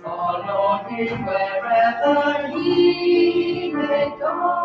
Follow him wherever he may go.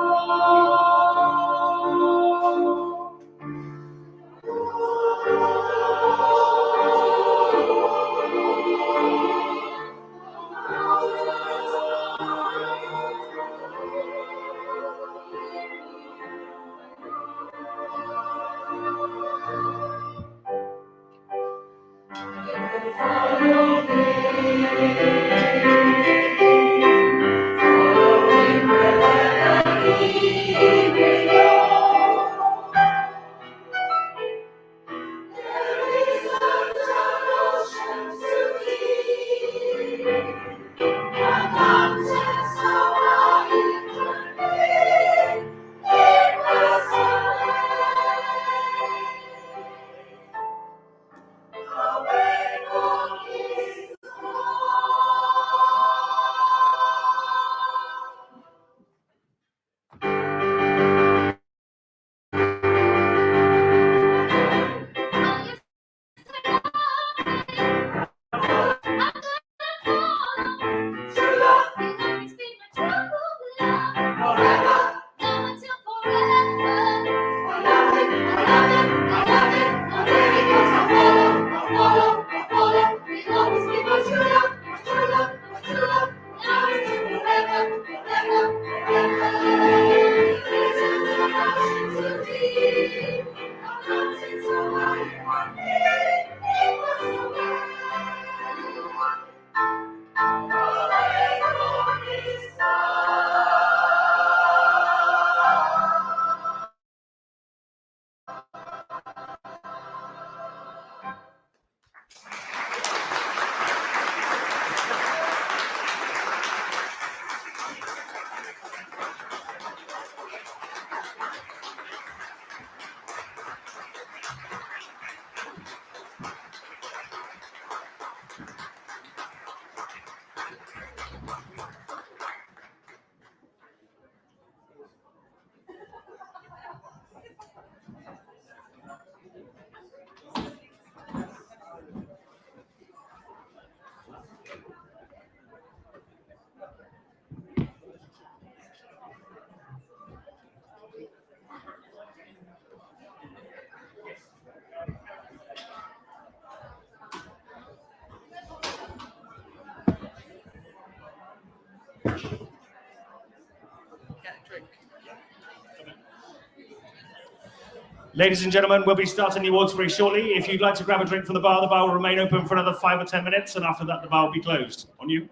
Ladies and gentlemen, we'll be starting the awards very shortly. If you'd like to grab a drink from the bar will remain open for another 5 or 10 minutes, and after that, the bar will be closed. On you.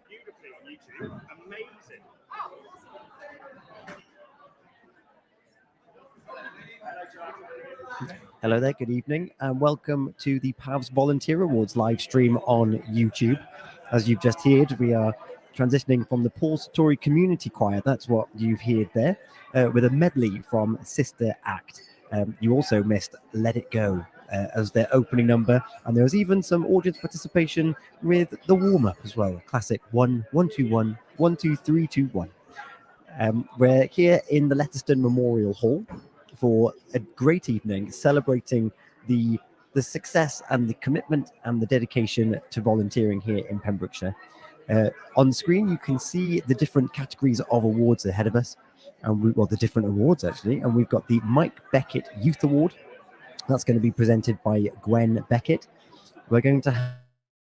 Beautifully on YouTube. Amazing. Hello there, good evening, and welcome to the PAVS Volunteer Awards live stream on YouTube. As you've just heard, we are transitioning from the Paul Satori Community Choir, that's what you've heard there, with a medley from Sister Act. You also missed Let It Go as their opening number, and there was even some audience participation with the warm-up as well, classic 1, 1, 2, 1, 1, 2, 3, 2, 1. We're here in the Letterston Memorial Hall for a great evening celebrating the success and the commitment and the dedication to volunteering here in Pembrokeshire. On screen, you can see the different categories of awards ahead of us, and the different awards actually. And we've got the Mike Beckett Youth Award. That's going to be presented by Gwen Beckett. We're going to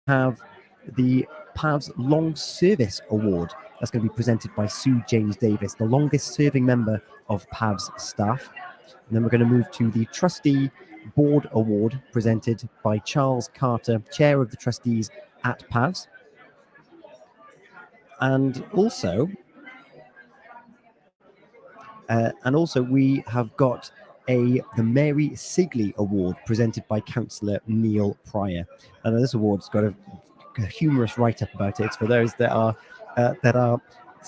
have the PAVS Long Service Award. That's going to be presented by Sue James Davis, the longest serving member of PAVS staff. And then we're going to move to the Trustee Board Award, presented by Charles Carter, Chair of the Trustees at PAVS. And also we have got the Mary Sigley Award, presented by Councillor Neil Pryor. And this award's got a humorous write-up about it. It's for those that are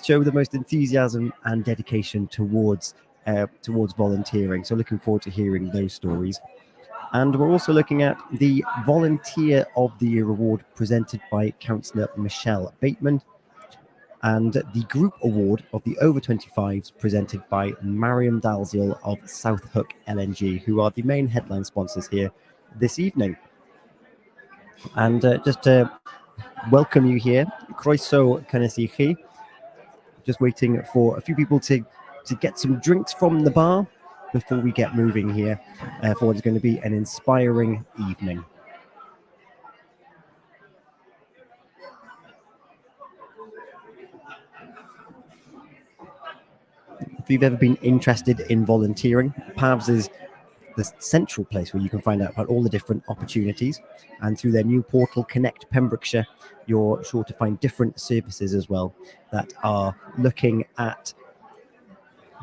show the most enthusiasm and dedication towards volunteering. So looking forward to hearing those stories. And we're also looking at the Volunteer of the Year Award, presented by Councillor Michelle Bateman, and the Group Award of the Over 25s, presented by Mariam Dalziel of South Hook LNG, who are the main headline sponsors here this evening. And just to welcome you here, Croeso Canesichi. Just waiting for a few people to get some drinks from the bar before we get moving here for what is going to be an inspiring evening. If you've ever been interested in volunteering, PAVS is the central place where you can find out about all the different opportunities. And through their new portal, Connect Pembrokeshire, you're sure to find different services as well that are looking at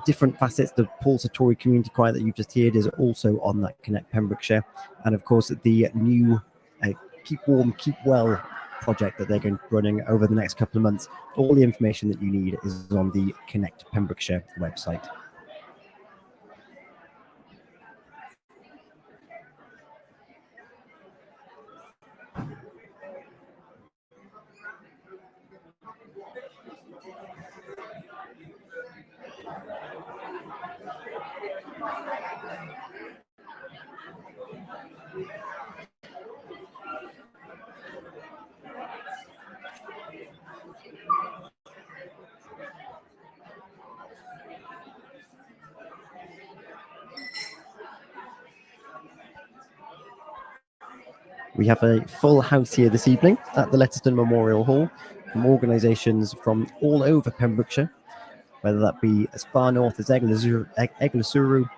different facets. The Paul Sartori Community Choir that you've just heard is also on that Connect Pembrokeshire. And of course, the new Keep Warm, Keep Well project that they're going to be running over the next couple of months. All the information that you need is on the Connect Pembrokeshire website. We have a full house here this evening at the Letterston Memorial Hall from organisations from all over Pembrokeshire, whether that be as far north as Eglwyswrw,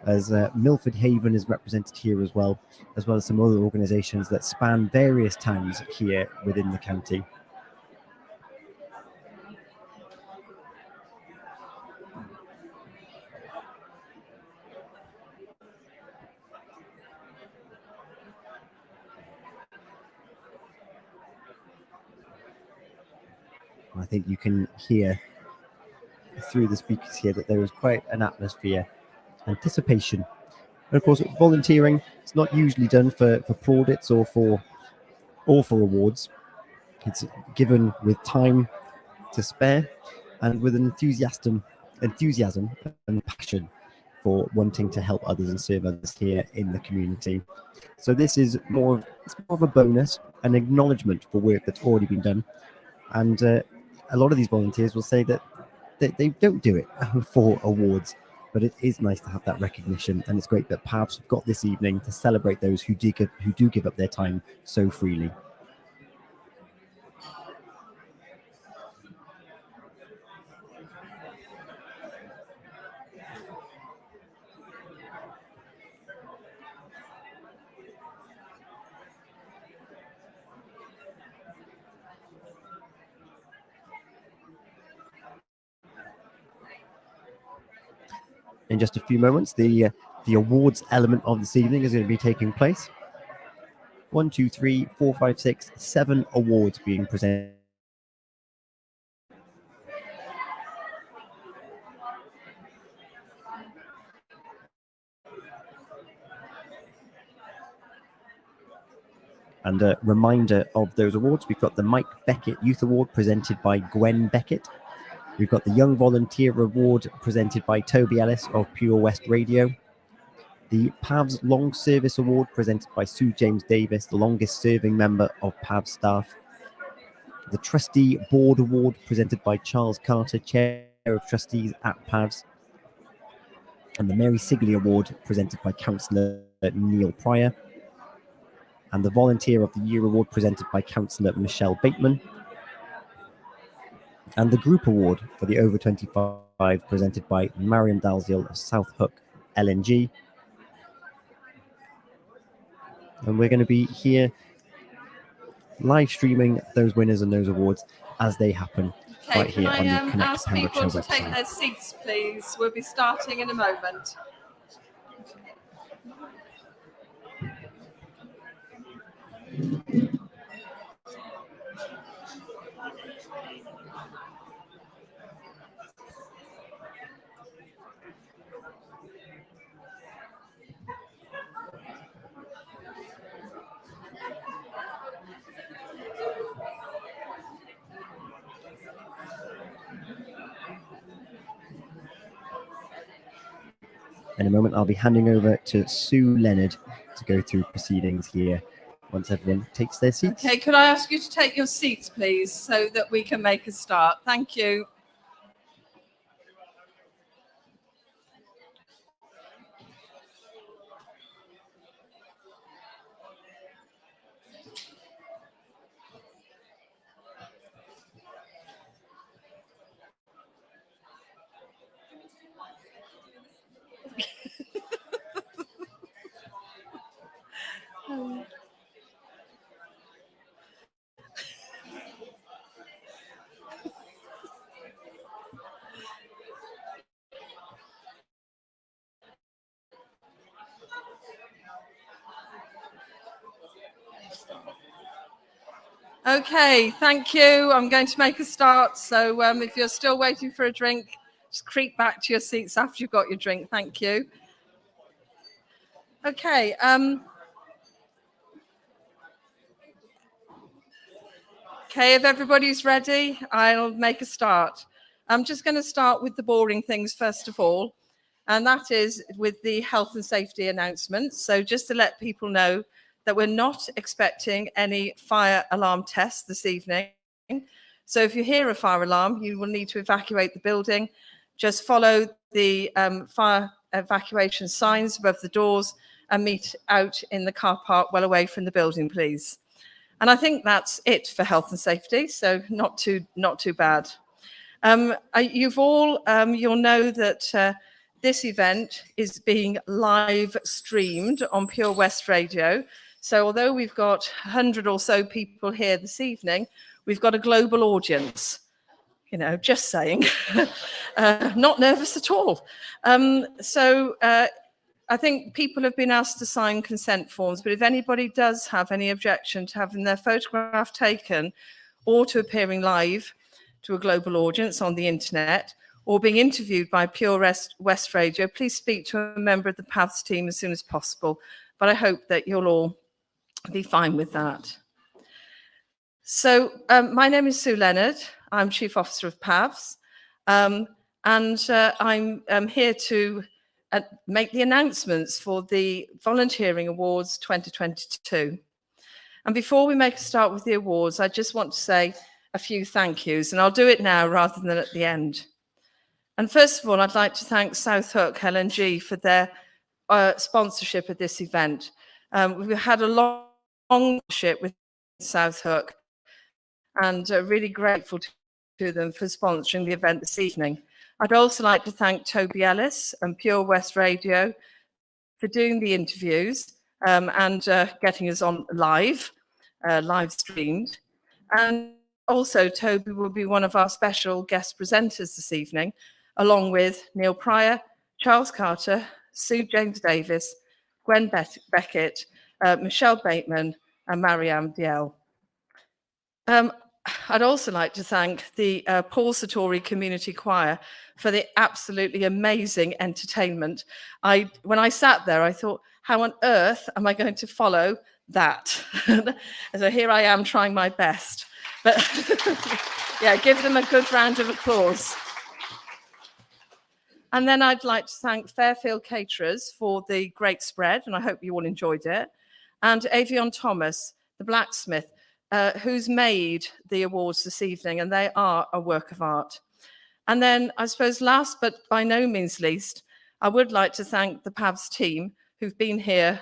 as Milford Haven is represented here as well as some other organisations that span various towns here within the county. I think you can hear through the speakers here that there is quite an atmosphere, anticipation. And of course, volunteering is not usually done for plaudits or for awards. It's given with time to spare and with an enthusiasm and passion for wanting to help others and serve others here in the community. So this is more of a bonus, an acknowledgement for work that's already been done. And a lot of these volunteers will say that they don't do it for awards, but it is nice to have that recognition, and it's great that PAVS have got this evening to celebrate those who do give up their time so freely. In just a few moments, the awards element of this evening is going to be taking place. 1, 2, 3, 4, 5, 6, 7 awards being presented. And a reminder of those awards, we've got the Mike Beckett Youth Award presented by Gwen Beckett. We've got the Young Volunteer Award presented by Toby Ellis of Pure West Radio. The PAVS Long Service Award presented by Sue James Davis, the longest serving member of PAVS staff. The Trustee Board Award presented by Charles Carter, Chair of Trustees at PAVS. And the Mary Sigley Award presented by Councillor Neil Pryor. And the Volunteer of the Year Award presented by Councillor Michelle Bateman. and the group award for the over 25 presented by Mariam Dalziel of South Hook LNG. And we're going to be here live streaming those winners and those awards as they happen Okay, right here on the Connect ask Pembrokeshire people to take website. their seats, please? We'll be starting in a moment. In a moment, I'll be handing over to Sue Leonard to go through proceedings here once everyone takes their seats. Okay, could I ask you to take your seats, please, so that we can make a start? Thank you. Okay, thank you. I'm going to make a start. So if you're still waiting for a drink, just creep back to your seats after you've got your drink. Thank you. Okay. Okay, if everybody's ready, I'll make a start. I'm just going to start with the boring things first of all, and that is with the health and safety announcements. So just to let people know that we're not expecting any fire alarm tests this evening. So if you hear a fire alarm, you will need to evacuate the building. Just follow the fire evacuation signs above the doors and meet out in the car park well away from the building, please. And I think that's it for health and safety, so not too bad. You'll know that this event is being live streamed on Pure West Radio. So although we've got 100 or so people here this evening, we've got a global audience. You know, just saying, not nervous at all. I think people have been asked to sign consent forms, but if anybody does have any objection to having their photograph taken or to appearing live to a global audience on the internet or being interviewed by Pure West Radio, please speak to a member of the PAVS team as soon as possible. But I hope that you'll all be fine with that. So my name is Sue Leonard. I'm Chief Officer of PAVS, and I'm here to make the announcements for the Volunteering Awards 2022. And before we make a start with the awards, I just want to say a few thank yous, and I'll do it now rather than at the end. And first of all, I'd like to thank South Hook LNG for their sponsorship of this event. We've had a long partnership with South Hook, and really grateful to them for sponsoring the event this evening. I'd also like to thank Toby Ellis and Pure West Radio for doing the interviews and getting us on live streamed. And also Toby will be one of our special guest presenters this evening, along with Neil Pryor, Charles Carter, Sue James Davis, Gwen Beckett, Michelle Bateman, and Mariam Diel. I'd also like to thank the Paul Sartori Community Choir for the absolutely amazing entertainment. When I sat there, I thought, how on earth am I going to follow that? So here I am trying my best. But yeah, give them a good round of applause. And then I'd like to thank Fairfield Caterers for the great spread, and I hope you all enjoyed it. And Avion Thomas, the blacksmith, who's made the awards this evening, and they are a work of art. And then I suppose last but by no means least, I would like to thank the PAVS team who've been here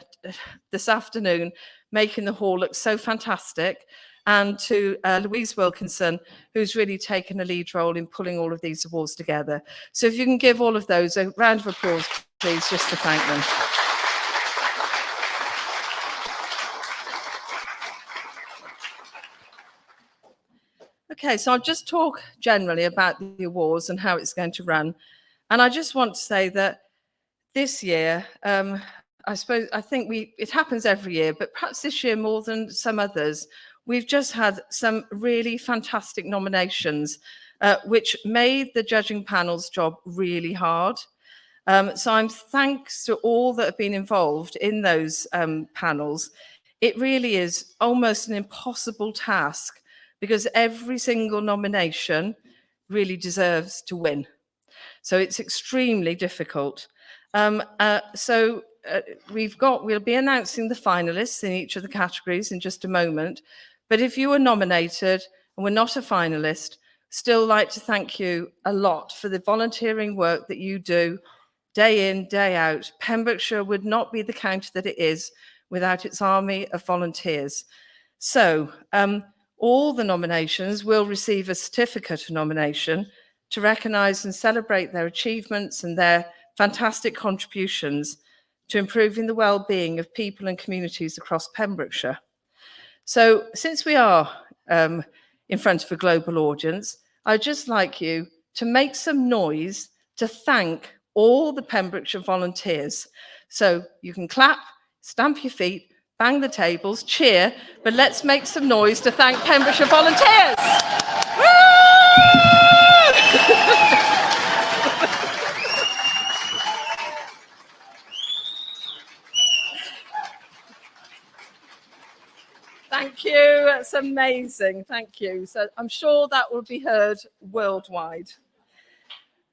this afternoon, making the hall look so fantastic. and to Louise Wilkinson, who's really taken a lead role in pulling all of these awards together. So if you can give all of those a round of applause, please, just to thank them. Okay, so I'll just talk generally about the awards and how it's going to run. And I just want to say that this year, I think it happens every year, but perhaps this year more than some others, we've just had some really fantastic nominations, which made the judging panel's job really hard. So I'm thanks to all that have been involved in those panels. It really is almost an impossible task because every single nomination really deserves to win. So it's extremely difficult. We'll be announcing the finalists in each of the categories in just a moment. But if you were nominated and were not a finalist, still like to thank you a lot for the volunteering work that you do day in, day out. Pembrokeshire would not be the county that it is without its army of volunteers. So all the nominations will receive a certificate of nomination to recognise and celebrate their achievements and their fantastic contributions to improving the well-being of people and communities across Pembrokeshire. So since we are in front of a global audience, I'd just like you to make some noise to thank all the Pembrokeshire volunteers. So you can clap, stamp your feet, bang the tables, cheer, but let's make some noise to thank Pembrokeshire volunteers. Thank you, that's amazing, thank you. So I'm sure that will be heard worldwide.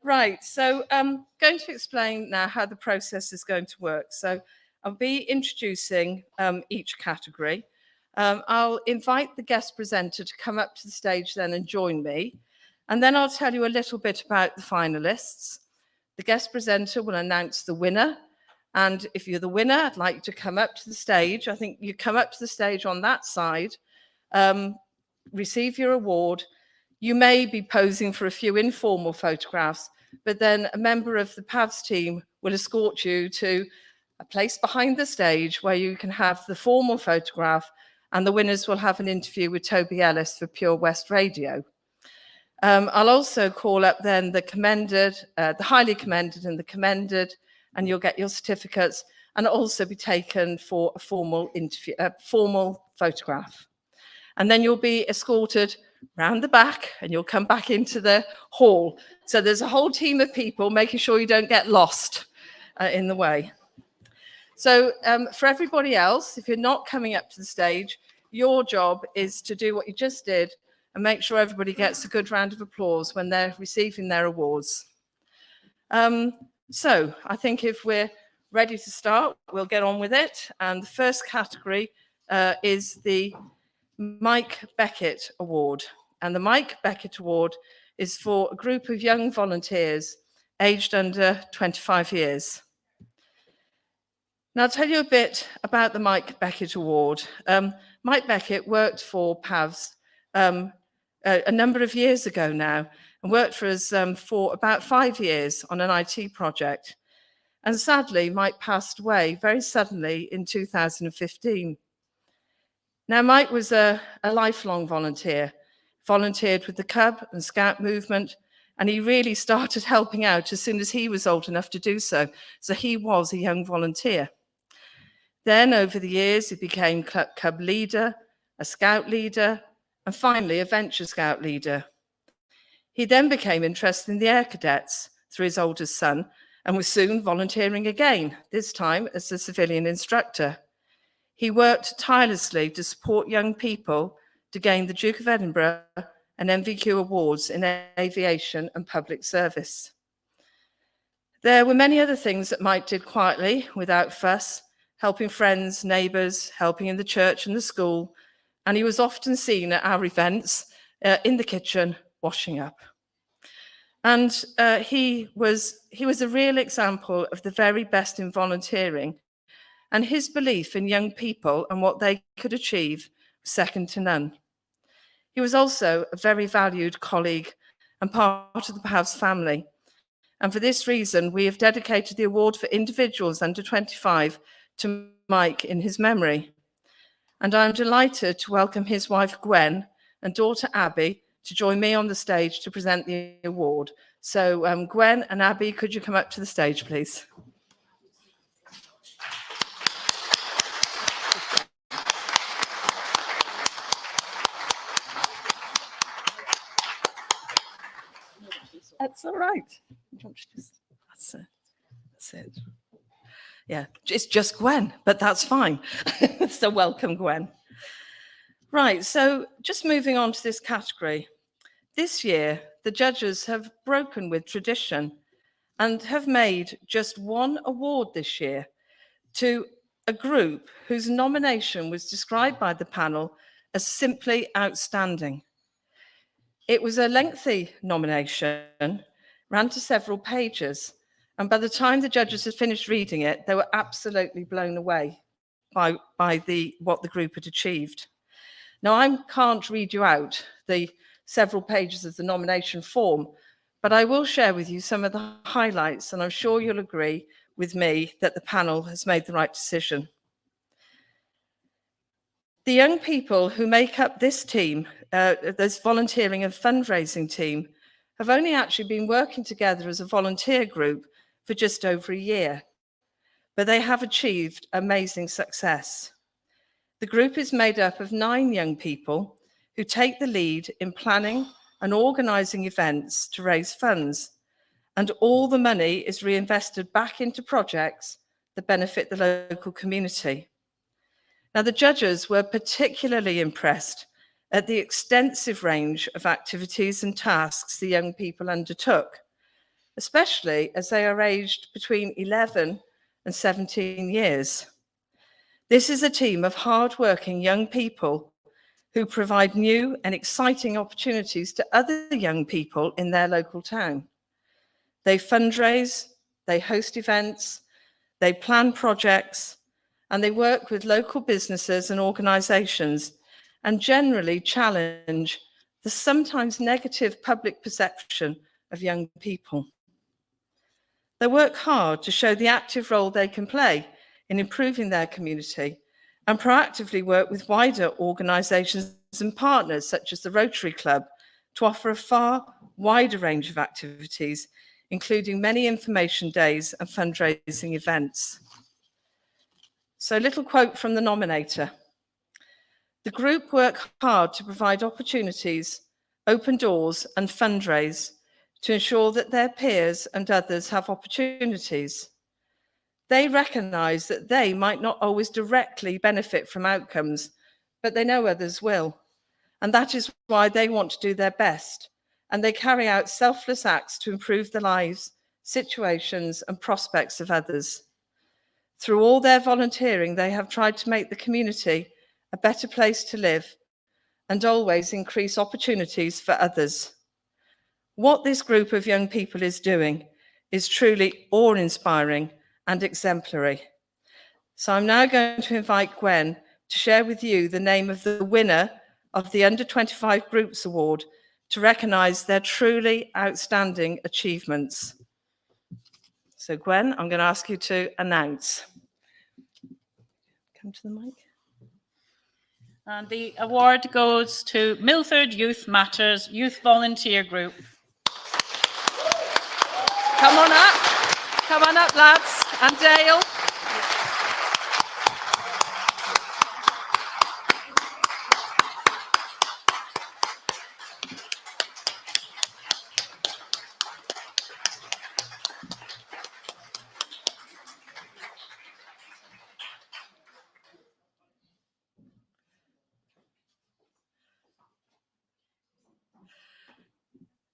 Right, so I'm going to explain now how the process is going to work. So I'll be introducing each category. I'll invite the guest presenter to come up to the stage then and join me. And then I'll tell you a little bit about the finalists. The guest presenter will announce the winner. And if you're the winner, I'd like you to come up to the stage. I think you come up to the stage on that side, receive your award. You may be posing for a few informal photographs, but then a member of the PAVS team will escort you to a place behind the stage where you can have the formal photograph, and the winners will have an interview with Toby Ellis for Pure West Radio. I'll also call up then the commended, the highly commended and the commended, and you'll get your certificates and also be taken for a formal interview, a formal photograph. And then you'll be escorted round the back and you'll come back into the hall. So there's a whole team of people making sure you don't get lost in the way. So for everybody else, if you're not coming up to the stage, your job is to do what you just did and make sure everybody gets a good round of applause when they're receiving their awards. So I think if we're ready to start, we'll get on with it. And the first category is the Mike Beckett Award. And the Mike Beckett Award is for a group of young volunteers aged under 25 years. Now, I'll tell you a bit about the Mike Beckett Award. Mike Beckett worked for PAVS a number of years ago now, and worked for us for about 5 years on an IT project. And sadly, Mike passed away very suddenly in 2015. Now, Mike was a lifelong volunteer, volunteered with the Cub and Scout movement, and he really started helping out as soon as he was old enough to do so. So he was a young volunteer. Then over the years, he became Cub leader, a Scout leader, and finally a Venture Scout leader. He then became interested in the Air Cadets through his oldest son and was soon volunteering again, this time as a civilian instructor. He worked tirelessly to support young people to gain the Duke of Edinburgh and MVQ awards in aviation and public service. There were many other things that Mike did quietly, without fuss, helping friends, neighbours, helping in the church and the school, and he was often seen at our events in the kitchen, washing up. And he was a real example of the very best in volunteering, and his belief in young people and what they could achieve was second to none. He was also a very valued colleague and part of the PAVS family. And for this reason, we have dedicated the award for individuals under 25 to Mike in his memory. And I'm delighted to welcome his wife, Gwen, and daughter, Abby, to join me on the stage to present the award. So Gwen and Abby, could you come up to the stage, please? That's all right. That's it. That's it. Yeah, it's just Gwen, but that's fine. So welcome, Gwen. Right, so just moving on to this category. This year, the judges have broken with tradition and have made just one award this year to a group whose nomination was described by the panel as simply outstanding. It was a lengthy nomination, ran to several pages, and by the time the judges had finished reading it, they were absolutely blown away by what the group had achieved. Now, I can't read you out the several pages of the nomination form, but I will share with you some of the highlights, and I'm sure you'll agree with me that the panel has made the right decision. The young people who make up this team, this volunteering and fundraising team, have only actually been working together as a volunteer group for just over a year, but they have achieved amazing success. The group is made up of 9 young people who take the lead in planning and organising events to raise funds, and all the money is reinvested back into projects that benefit the local community. Now, the judges were particularly impressed at the extensive range of activities and tasks the young people undertook, especially as they are aged between 11 and 17 years. This is a team of hardworking young people who provide new and exciting opportunities to other young people in their local town. They fundraise, they host events, they plan projects, and they work with local businesses and organisations and generally challenge the sometimes negative public perception of young people. They work hard to show the active role they can play in improving their community and proactively work with wider organisations and partners such as the Rotary Club to offer a far wider range of activities, including many information days and fundraising events. So a little quote from the nominator. The group work hard to provide opportunities, open doors and fundraise to ensure that their peers and others have opportunities. They recognise that they might not always directly benefit from outcomes, but they know others will. And that is why they want to do their best. And they carry out selfless acts to improve the lives, situations and prospects of others. Through all their volunteering, they have tried to make the community a better place to live and always increase opportunities for others. What this group of young people is doing is truly awe-inspiring and exemplary. So I'm now going to invite Gwen to share with you the name of the winner of the Under 25 Groups Award to recognise their truly outstanding achievements. So Gwen, I'm going to ask you to announce. Come to the mic. And the award goes to Milford Youth Matters Youth Volunteer Group. Come on up, lads, and Dale.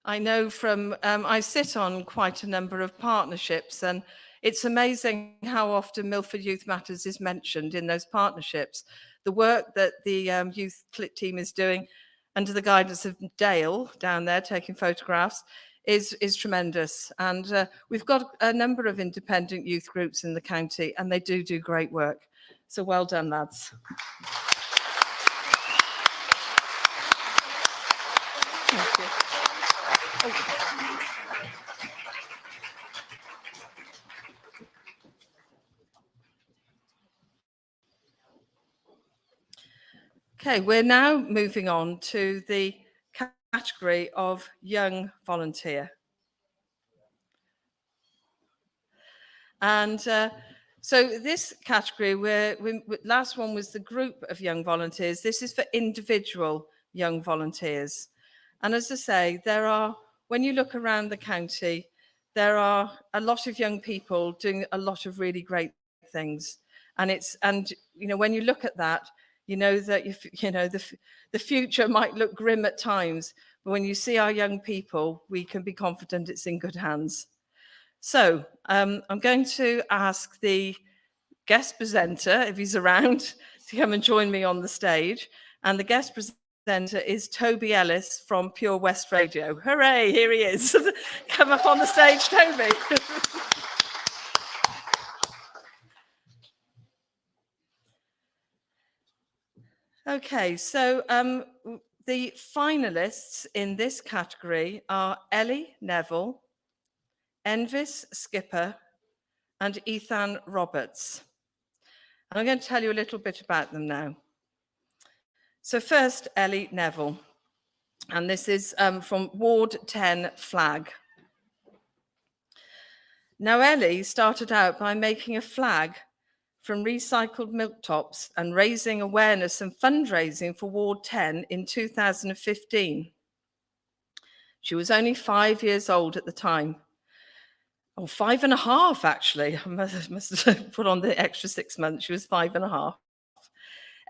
I know from, I sit on quite a number of partnerships, and it's amazing how often Milford Youth Matters is mentioned in those partnerships. The work that the youth team is doing under the guidance of Dale down there taking photographs is tremendous. And we've got a number of independent youth groups in the county, and they do great work. So well done, lads. you. Okay, we're now moving on to the category of young volunteer. And so this category, last one was the group of young volunteers. This is for individual young volunteers. And as I say, when you look around the county, there are a lot of young people doing a lot of really great things. And when you look at that, you know that the future might look grim at times, but when you see our young people, we can be confident it's in good hands. So I'm going to ask the guest presenter, if he's around, to come and join me on the stage. And the guest presenter is Toby Ellis from Pure West Radio. Hooray, here he is. Come up on the stage, Toby. Okay, so the finalists in this category are Ellie Neville, Envis Skipper, and Ethan Roberts. And I'm going to tell you a little bit about them now. So first, Ellie Neville, and this is from Ward 10 Flag. Now, Ellie started out by making a flag from recycled milk tops and raising awareness and fundraising for Ward 10 in 2015. She was only 5 years old at the time. Oh, 5.5, actually. I must have put on the extra 6 months. She was 5.5.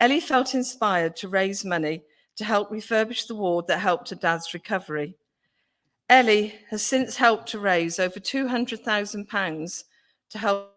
Ellie felt inspired to raise money to help refurbish the ward that helped her dad's recovery. Ellie has since helped to raise over £200,000 to help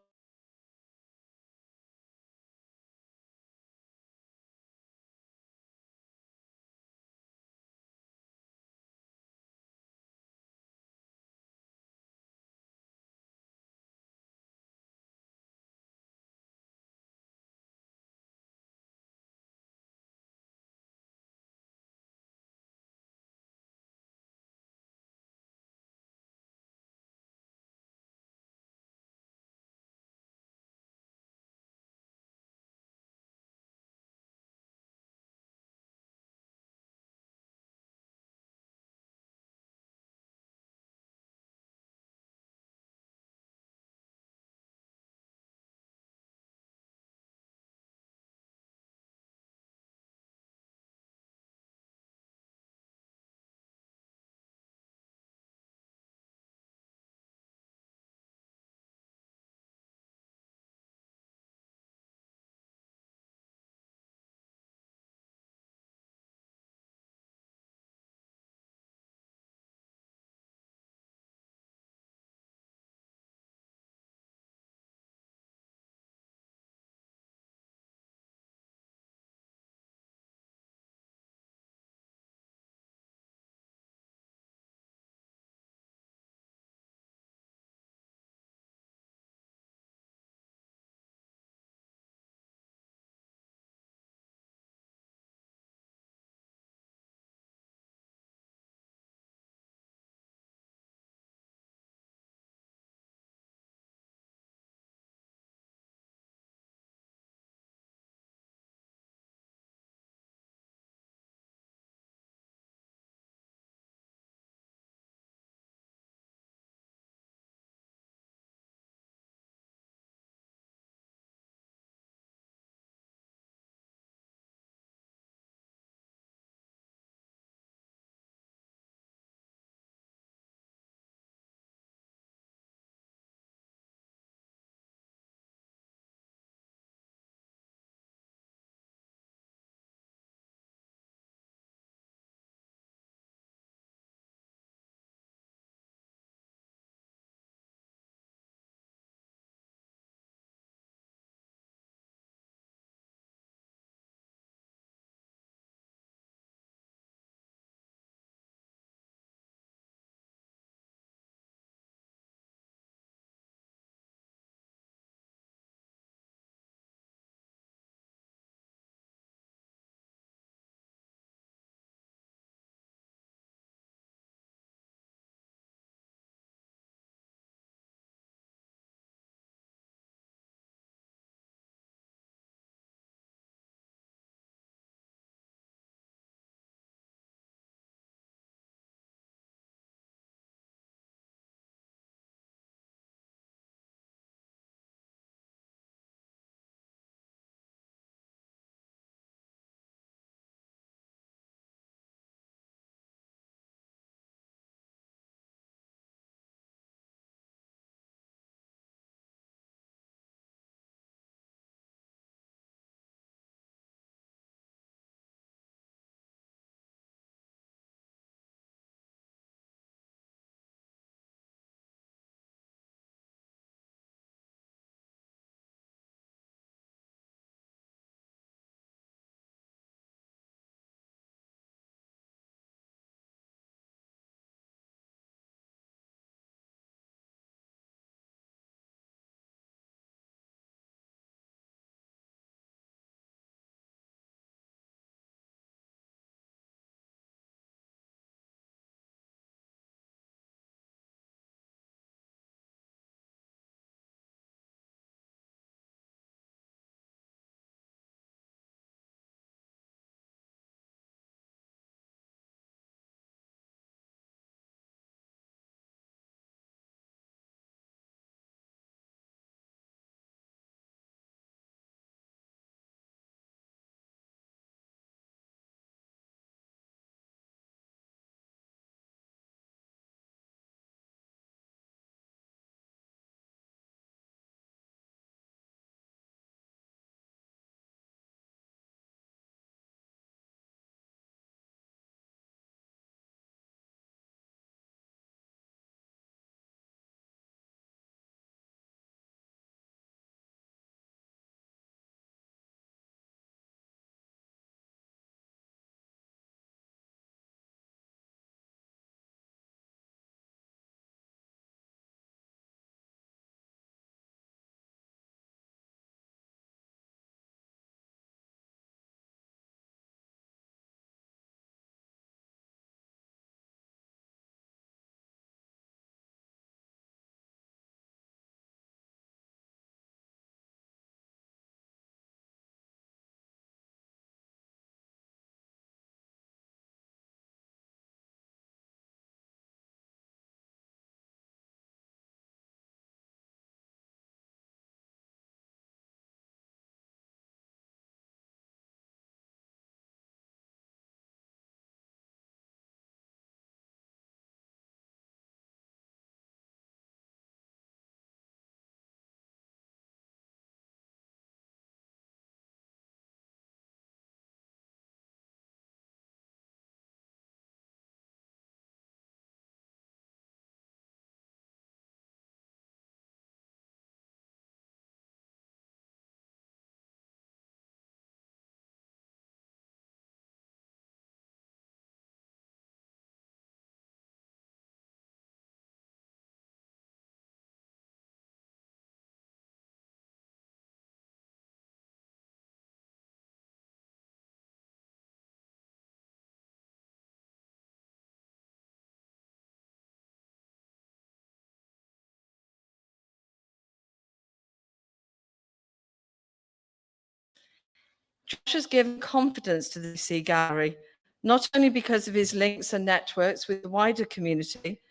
Josh has given confidence to the VC Gallery, not only because of his links and networks with the wider community,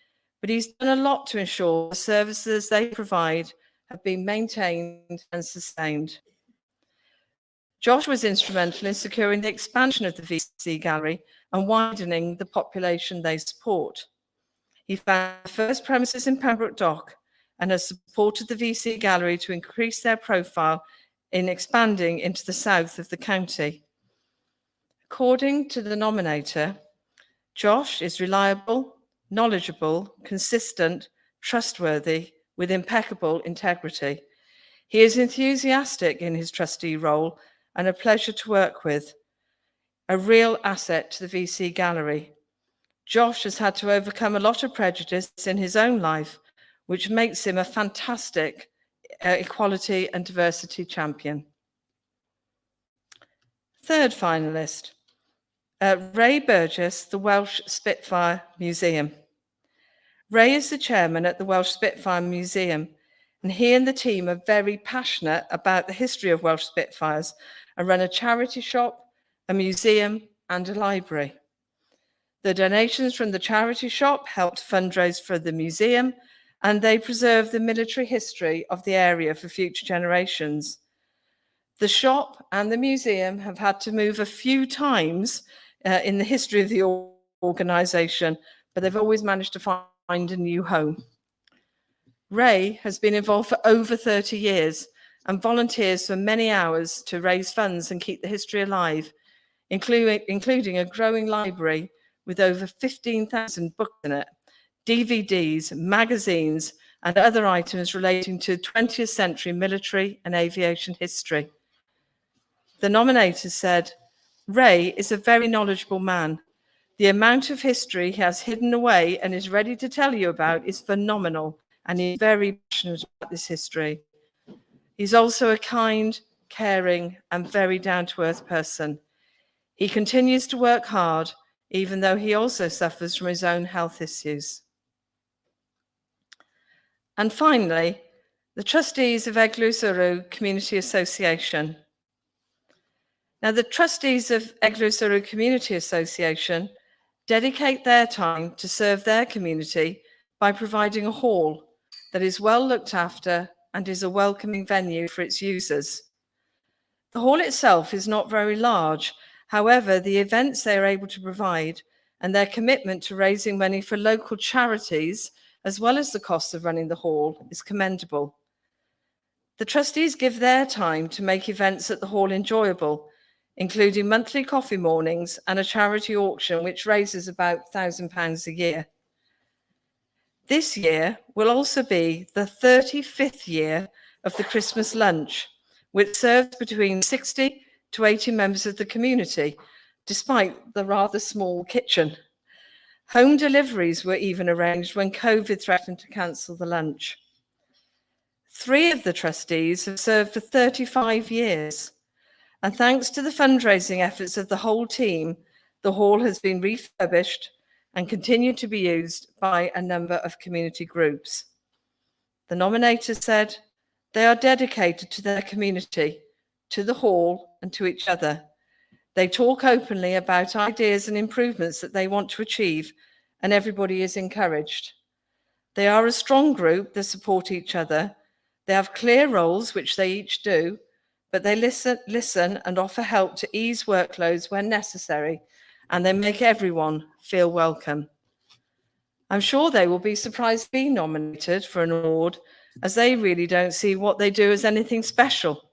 but he's done a lot to ensure the services they provide have been maintained and sustained. Josh was instrumental in securing the expansion of the VC Gallery and widening the population they support. He found the first premises in Pembroke Dock and has supported the VC Gallery to increase their profile in expanding into the south of the county. According to the nominator, Josh is reliable, knowledgeable, consistent, trustworthy, with impeccable integrity. He is enthusiastic in his trustee role and a pleasure to work with, a real asset to the VC Gallery. Josh has had to overcome a lot of prejudice in his own life, which makes him a fantastic equality and diversity champion. Third finalist, Ray Burgess, the Welsh Spitfire Museum. Ray is the chairman at the Welsh Spitfire Museum, and he and the team are very passionate about the history of Welsh Spitfires and run a charity shop, a museum, and a library. The donations from the charity shop helped fundraise for the museum, and they preserve the military history of the area for future generations. The shop and the museum have had to move a few times in the history of the organisation, but they've always managed to find a new home. Ray has been involved for over 30 years and volunteers for many hours to raise funds and keep the history alive, including a growing library with over 15,000 books in it, DVDs, magazines, and other items relating to 20th century military and aviation history. The nominator said, "Ray is a very knowledgeable man. The amount of history he has hidden away and is ready to tell you about is phenomenal, and he's very passionate about this history. He's also a kind, caring, and very down-to-earth person. He continues to work hard, even though he also suffers from his own health issues." And finally, the trustees of Eglwys Uru Community Association. Now, the trustees of Eglwys Uru Community Association dedicate their time to serve their community by providing a hall that is well looked after and is a welcoming venue for its users. The hall itself is not very large. However, the events they are able to provide and their commitment to raising money for local charities, as well as the cost of running the hall, is commendable. The trustees give their time to make events at the hall enjoyable, including monthly coffee mornings and a charity auction, which raises about £1,000 a year. This year will also be the 35th year of the Christmas lunch, which serves between 60 to 80 members of the community, despite the rather small kitchen. Home deliveries were even arranged when COVID threatened to cancel the lunch. 3 of the trustees have served for 35 years. And thanks to the fundraising efforts of the whole team, the hall has been refurbished and continued to be used by a number of community groups. The nominator said, "They are dedicated to their community, to the hall, and to each other. They talk openly about ideas and improvements that they want to achieve, and everybody is encouraged. They are a strong group that support each other. They have clear roles, which they each do, but they listen and offer help to ease workloads when necessary, and they make everyone feel welcome." I'm sure they will be surprised to be nominated for an award, as they really don't see what they do as anything special.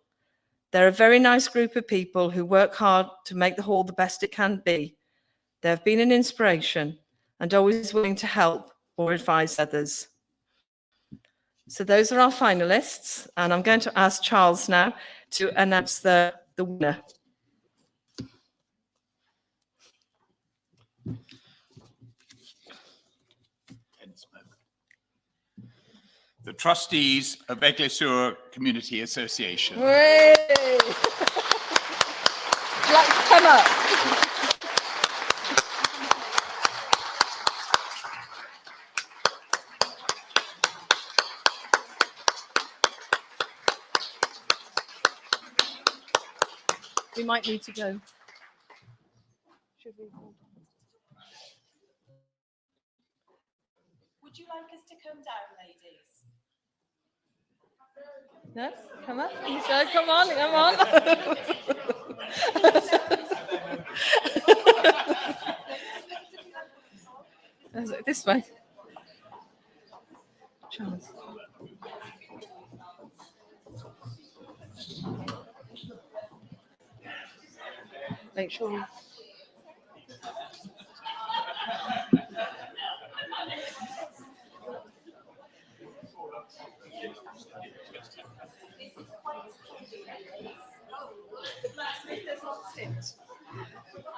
They're a very nice group of people who work hard to make the hall the best it can be. They have been an inspiration and always willing to help or advise others. So those are our finalists, and I'm going to ask Charles now to announce the winner. The trustees of Eglwys Uru Community Association. Hooray! Would you like to come up? We might need to go. Should we? Would you like us to come down, ladies? No, come up. So, come on, come on. This way. Charles. Make sure.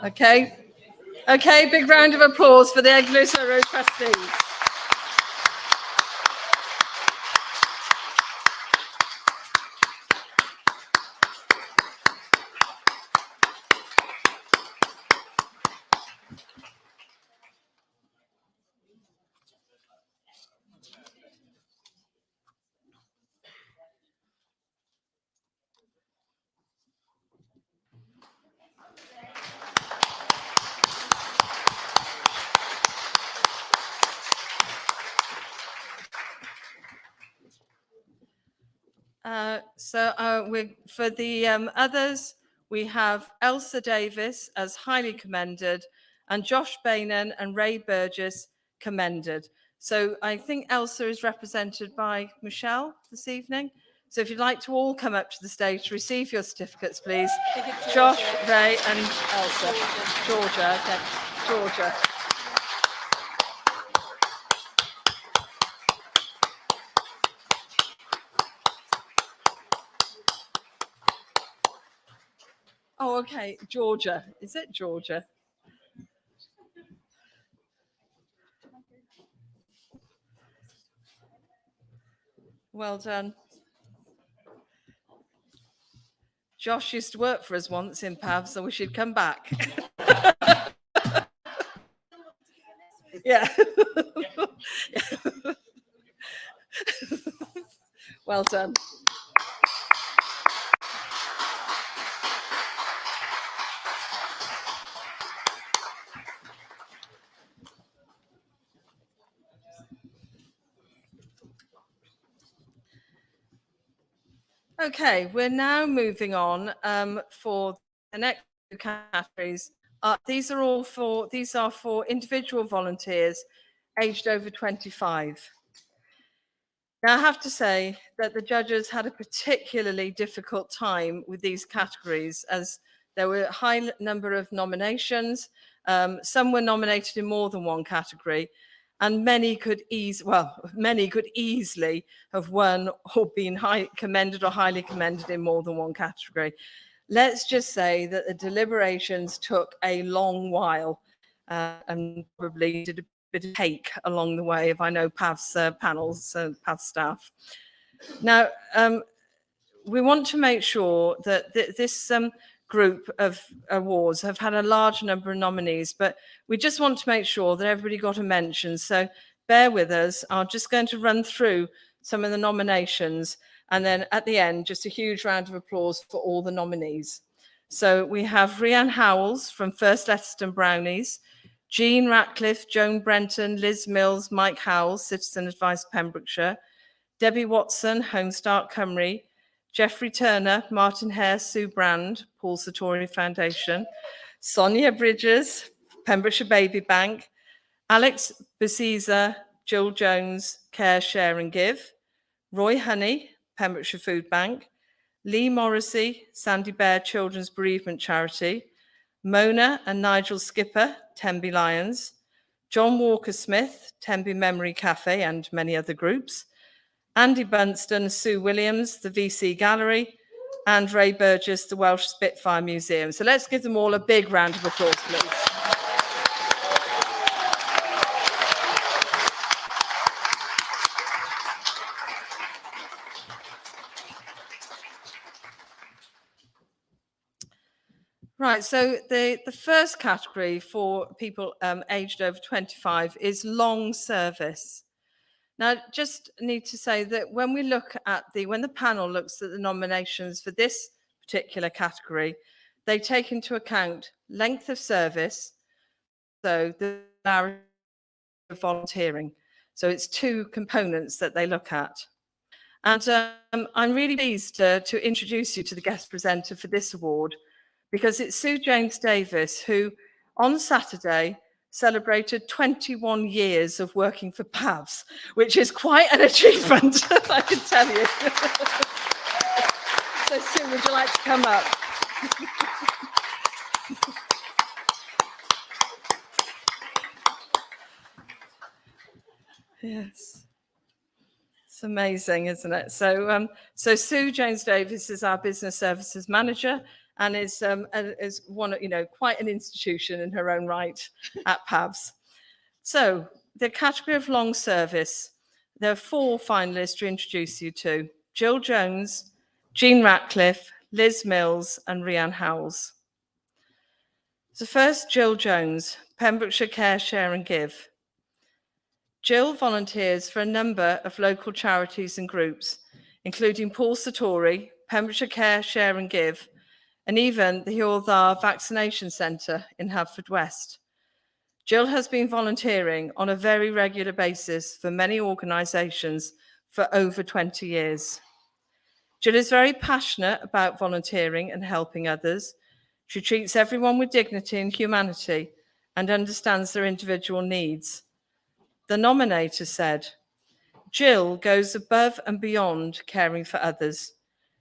Okay. Okay, big round of applause for the Eglwys Road trustees. For the others, we have Elsa Davis as highly commended and Josh Bainan and Ray Burgess commended. So I think Elsa is represented by Michelle this evening. So if you'd like to all come up to the stage to receive your certificates, please. Josh, Ray and Elsa. Georgia. Okay. Georgia. Oh, okay, Georgia. Is it Georgia? Well done. Josh used to work for us once in PAVS, so we should come back. Yeah. Well done. Okay, we're now moving on for the next two categories. These are for individual volunteers aged over 25. Now, I have to say that the judges had a particularly difficult time with these categories as there were a high number of nominations. Some were nominated in more than one category, and many could easily have won or been commended or highly commended in more than one category. Let's just say that the deliberations took a long while and probably did a bit of cake along the way, if I know PAVS panels, PAVS staff. Now, we want to make sure that this group of awards have had a large number of nominees, but we just want to make sure that everybody got a mention. So bear with us. I'm just going to run through some of the nominations, and then at the end, just a huge round of applause for all the nominees. So we have Rhiann Howells from First Leicester Brownies, Jean Ratcliffe, Joan Brenton, Liz Mills, Mike Howell, Citizen Advice Pembrokeshire, Debbie Watson, Home Start Cymru, Jeffrey Turner, Martin Hare, Sue Brand, Paul Sartori Foundation, Sonia Bridges, Pembrokeshire Baby Bank, Alex Basiza, Jill Jones, Care, Share and Give, Roy Honey, Pembrokeshire Food Bank, Lee Morrissey, Sandy Bear Children's Bereavement Charity, Mona and Nigel Skipper, Tenby Lions, John Walker-Smith, Tenby Memory Cafe and many other groups, Andy Bunston, Sue Williams, the VC Gallery, and Ray Burgess, the Welsh Spitfire Museum. So let's give them all a big round of applause, please. Right, so the first category for people aged over 25 is long service. Now, just need to say that when we look at when the panel looks at the nominations for this particular category, They take into account length of service, so the hours of volunteering. So it's two components that they look at. And I'm really pleased to introduce you to the guest presenter for this award, because it's Sue James Davis, who on Saturday celebrated 21 years of working for PAVS, which is quite an achievement, I can tell you. So Sue, would you like to come up? Yes. It's amazing, isn't it? So, so Sue James Davis is our business services manager, and is one, quite an institution in her own right at PAVS. So, the category of long service, there are 4 finalists to introduce you to: Jill Jones, Jean Ratcliffe, Liz Mills, and Rhiann Howells. So first, Jill Jones, Pembrokeshire Care, Share and Give. Jill volunteers for a number of local charities and groups, including Paul Sartori, Pembrokeshire Care, Share and Give, and even the Hywel Dda Vaccination Centre in Haverfordwest. Jill has been volunteering on a very regular basis for many organisations for over 20 years. Jill is very passionate about volunteering and helping others. She treats everyone with dignity and humanity and understands their individual needs. The nominator said, "Jill goes above and beyond caring for others.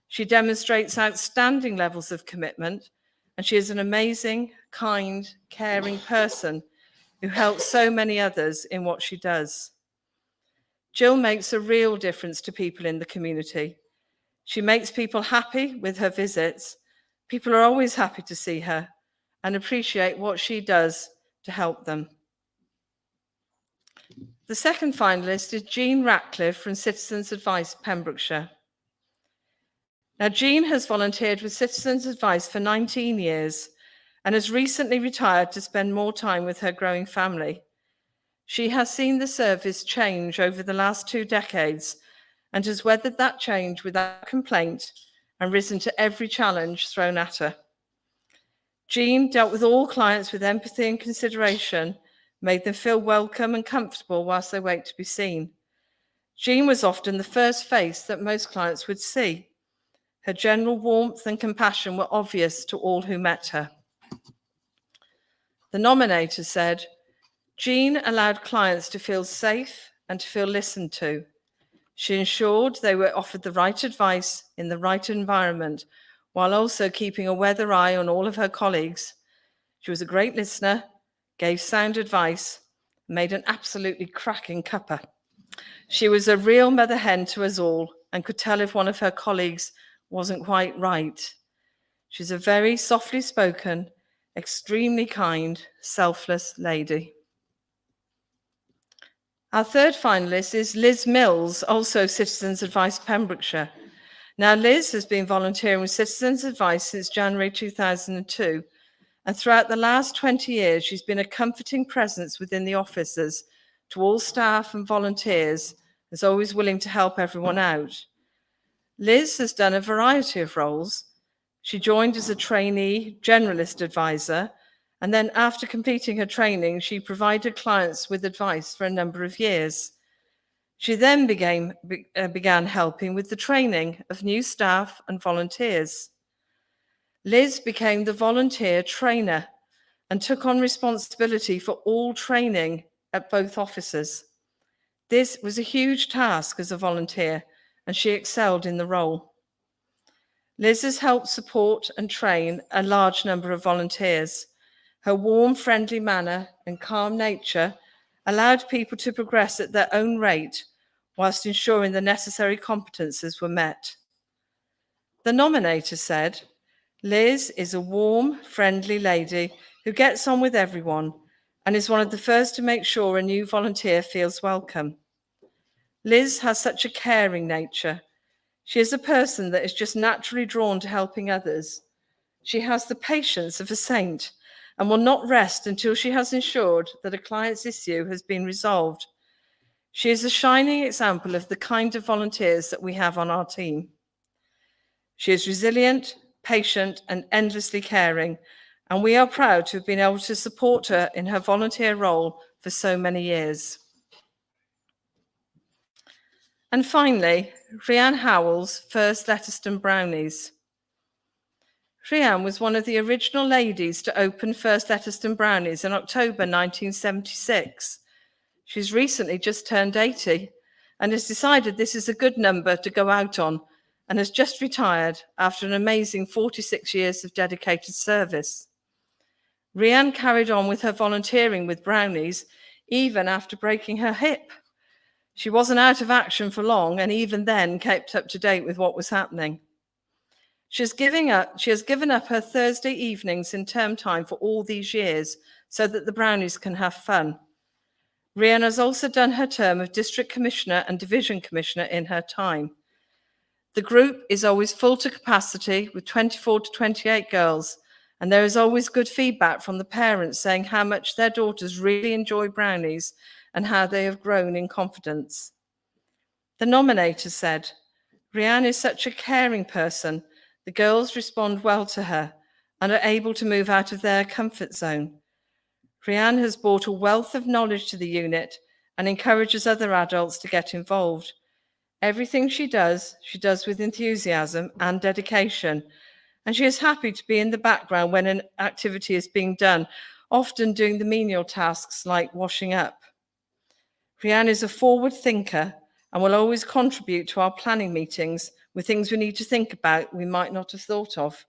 She demonstrates outstanding levels of commitment, and she is an amazing, kind, caring person who helps so many others in what she does." Jill makes a real difference to people in the community. She makes people happy with her visits. People are always happy to see her and appreciate what she does to help them. The second finalist is Jean Ratcliffe from Citizens Advice, Pembrokeshire. Now, Jean has volunteered with Citizens Advice for 19 years and has recently retired to spend more time with her growing family. She has seen the service change over the last 2 decades and has weathered that change without complaint and risen to every challenge thrown at her. Jean dealt with all clients with empathy and consideration, made them feel welcome and comfortable whilst they wait to be seen. Jean was often the first face that most clients would see. Her general warmth and compassion were obvious to all who met her. The nominator said, "Jean allowed clients to feel safe and to feel listened to. She ensured they were offered the right advice in the right environment, while also keeping a weather eye on all of her colleagues. She was a great listener, gave sound advice, made an absolutely cracking cuppa. She was a real mother hen to us all and could tell if one of her colleagues wasn't quite right. She's a very softly spoken, extremely kind, selfless lady." Our third finalist is Liz Mills, also Citizens Advice, Pembrokeshire. Now, Liz has been volunteering with Citizens Advice since January 2002, and throughout the last 20 years, she's been a comforting presence within the offices to all staff and volunteers, is always willing to help everyone out. Liz has done a variety of roles. She joined as a trainee generalist advisor, and then after completing her training, she provided clients with advice for a number of years. She then began helping with the training of new staff and volunteers. Liz became the volunteer trainer and took on responsibility for all training at both offices. This was a huge task as a volunteer, and she excelled in the role. Liz has helped support and train a large number of volunteers. Her warm, friendly manner and calm nature allowed people to progress at their own rate whilst ensuring the necessary competences were met. The nominator said, "Liz is a warm, friendly lady who gets on with everyone and is one of the first to make sure a new volunteer feels welcome. Liz has such a caring nature. She is a person that is just naturally drawn to helping others. She has the patience of a saint and will not rest until she has ensured that a client's issue has been resolved. She is a shining example of the kind of volunteers that we have on our team. She is resilient, patient, and endlessly caring. And we are proud to have been able to support her in her volunteer role for so many years. And finally, Rhiann Howell's First Letterston Brownies. Rhiann was one of the original ladies to open First Letterston Brownies in October 1976. She's recently just turned 80 and has decided this is a good number to go out on, and has just retired after an amazing 46 years of dedicated service. Rhiann carried on with her volunteering with Brownies even after breaking her hip. She wasn't out of action for long, and even then kept up to date with what was happening. She has given up her Thursday evenings in term time for all these years so that the Brownies can have fun. Rhiann has also done her term of District Commissioner and Division Commissioner in her time. The group is always full to capacity with 24 to 28 girls, and there is always good feedback from the parents saying how much their daughters really enjoy Brownies and how they have grown in confidence. The nominator said, "Rhiann is such a caring person. The girls respond well to her and are able to move out of their comfort zone. Rhiann has brought a wealth of knowledge to the unit and encourages other adults to get involved. Everything she does with enthusiasm and dedication, and she is happy to be in the background when an activity is being done, often doing the menial tasks like washing up. Rhiann is a forward thinker and will always contribute to our planning meetings with things we need to think about we might not have thought of.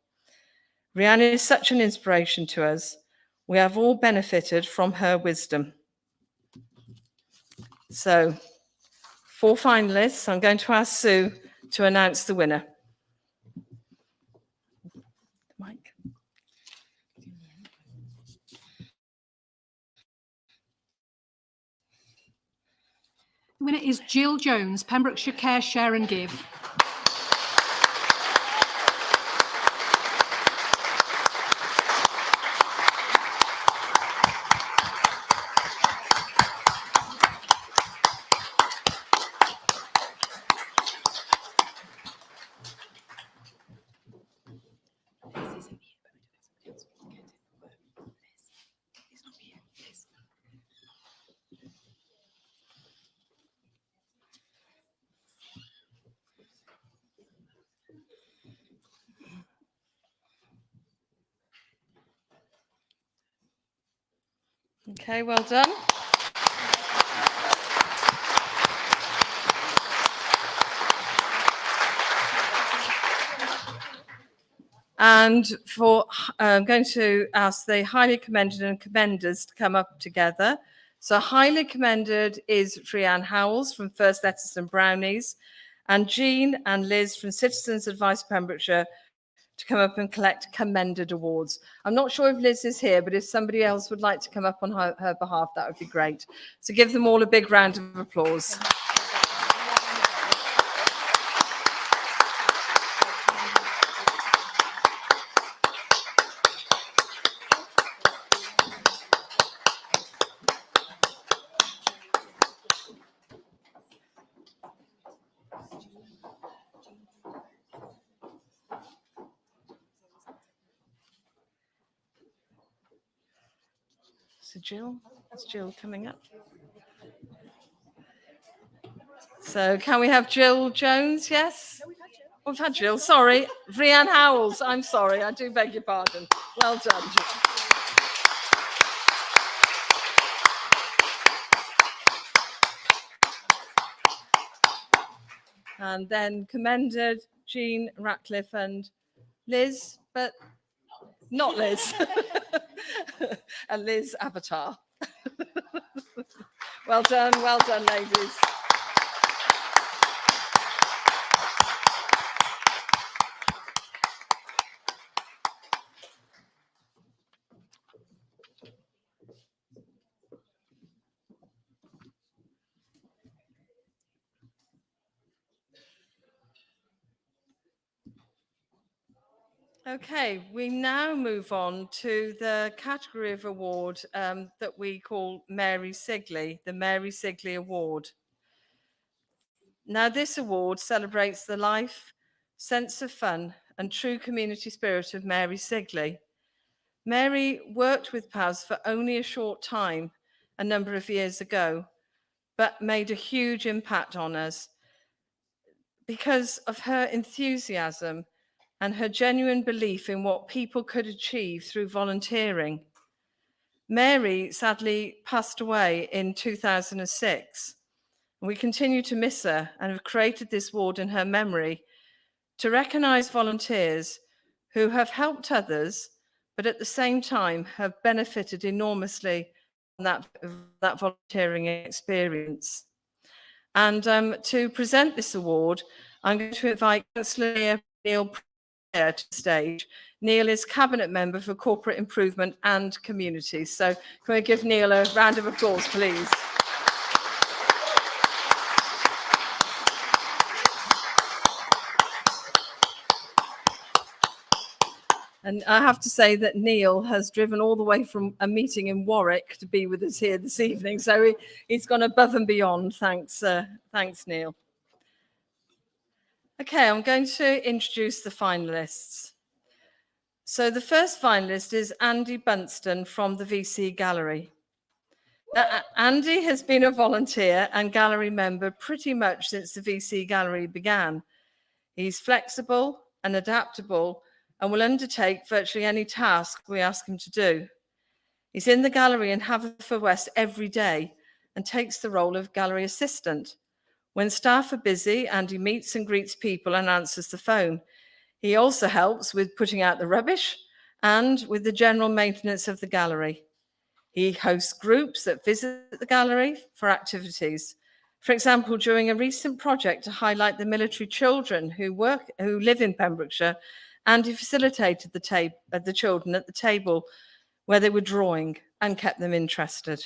Rhiann is such an inspiration to us. We have all benefited from her wisdom." So, 4 finalists. I'm going to ask Sue to announce the winner. Mike. The winner is Jill Jones, Pembrokeshire Care, Share and Give. Okay, well done. And I'm going to ask the highly commended and commenders to come up together. So highly commended is Rhiann Howells from First Letterston Brownies, and Jean and Liz from Citizens Advice Pembrokeshire to come up and collect commended awards. I'm not sure if Liz is here, but if somebody else would like to come up on her behalf, that would be great. So give them all a big round of applause. So Jill, is Jill coming up? So can we have Jill Jones? Yes? No, we've had Jill. Sorry. Rhiann Howells. I'm sorry. I do beg your pardon. Well done, Jill. And then commended Jean Ratcliffe and Liz, but not Liz. And Liz Avatar. Well done, ladies. Okay, we now move on to the category of award that we call Mary Sigley, the Mary Sigley Award. Now, this award celebrates the life, sense of fun, and true community spirit of Mary Sigley. Mary worked with PAVS for only a short time, a number of years ago, but made a huge impact on us because of her enthusiasm and her genuine belief in what people could achieve through volunteering. Mary sadly passed away in 2006. We continue to miss her and have created this award in her memory to recognise volunteers who have helped others, but at the same time have benefited enormously from that volunteering experience. And to present this award, I'm going to invite Councillor Neil Pryor to the stage. Neil is Cabinet Member for Corporate Improvement and Community. So can we give Neil a round of applause, please? And I have to say that Neil has driven all the way from a meeting in Warwick to be with us here this evening. So he's gone above and beyond. Thanks, thanks, Neil. Okay, I'm going to introduce the finalists. So the first finalist is Andy Bunston from the VC Gallery. Andy has been a volunteer and gallery member pretty much since the VC Gallery began. He's flexible and adaptable and will undertake virtually any task we ask him to do. He's in the gallery in Haverfordwest every day and takes the role of gallery assistant. When staff are busy, Andy meets and greets people and answers the phone. He also helps with putting out the rubbish and with the general maintenance of the gallery. He hosts groups that visit the gallery for activities. For example, during a recent project to highlight the military children who live in Pembrokeshire, Andy facilitated the children at the table where they were drawing and kept them interested.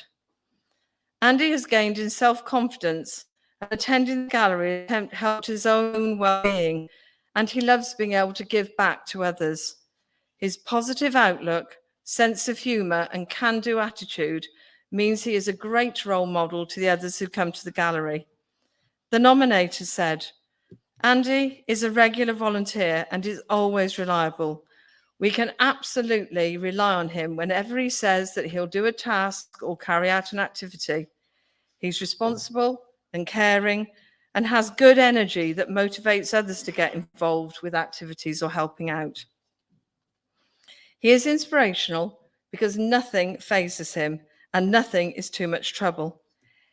Andy has gained in self-confidence, and attending the gallery helped his own well-being, and he loves being able to give back to others. His positive outlook, sense of humour and can-do attitude means he is a great role model to the others who come to the gallery. The nominator said, "Andy is a regular volunteer and is always reliable. We can absolutely rely on him whenever he says that he'll do a task or carry out an activity. He's responsible and caring and has good energy that motivates others to get involved with activities or helping out. He is inspirational because nothing phases him and nothing is too much trouble.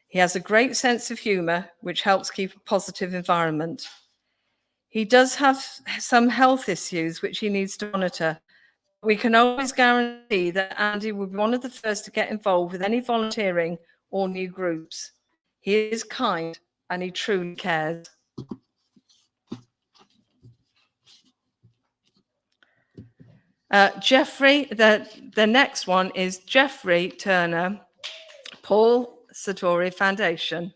He has a great sense of humour, which helps keep a positive environment. He does have some health issues which he needs to monitor. We can always guarantee that Andy will be one of the first to get involved with any volunteering or new groups. He is kind and he truly cares." Jeffrey, the next one is Jeffrey Turner, Paul Sartori Foundation.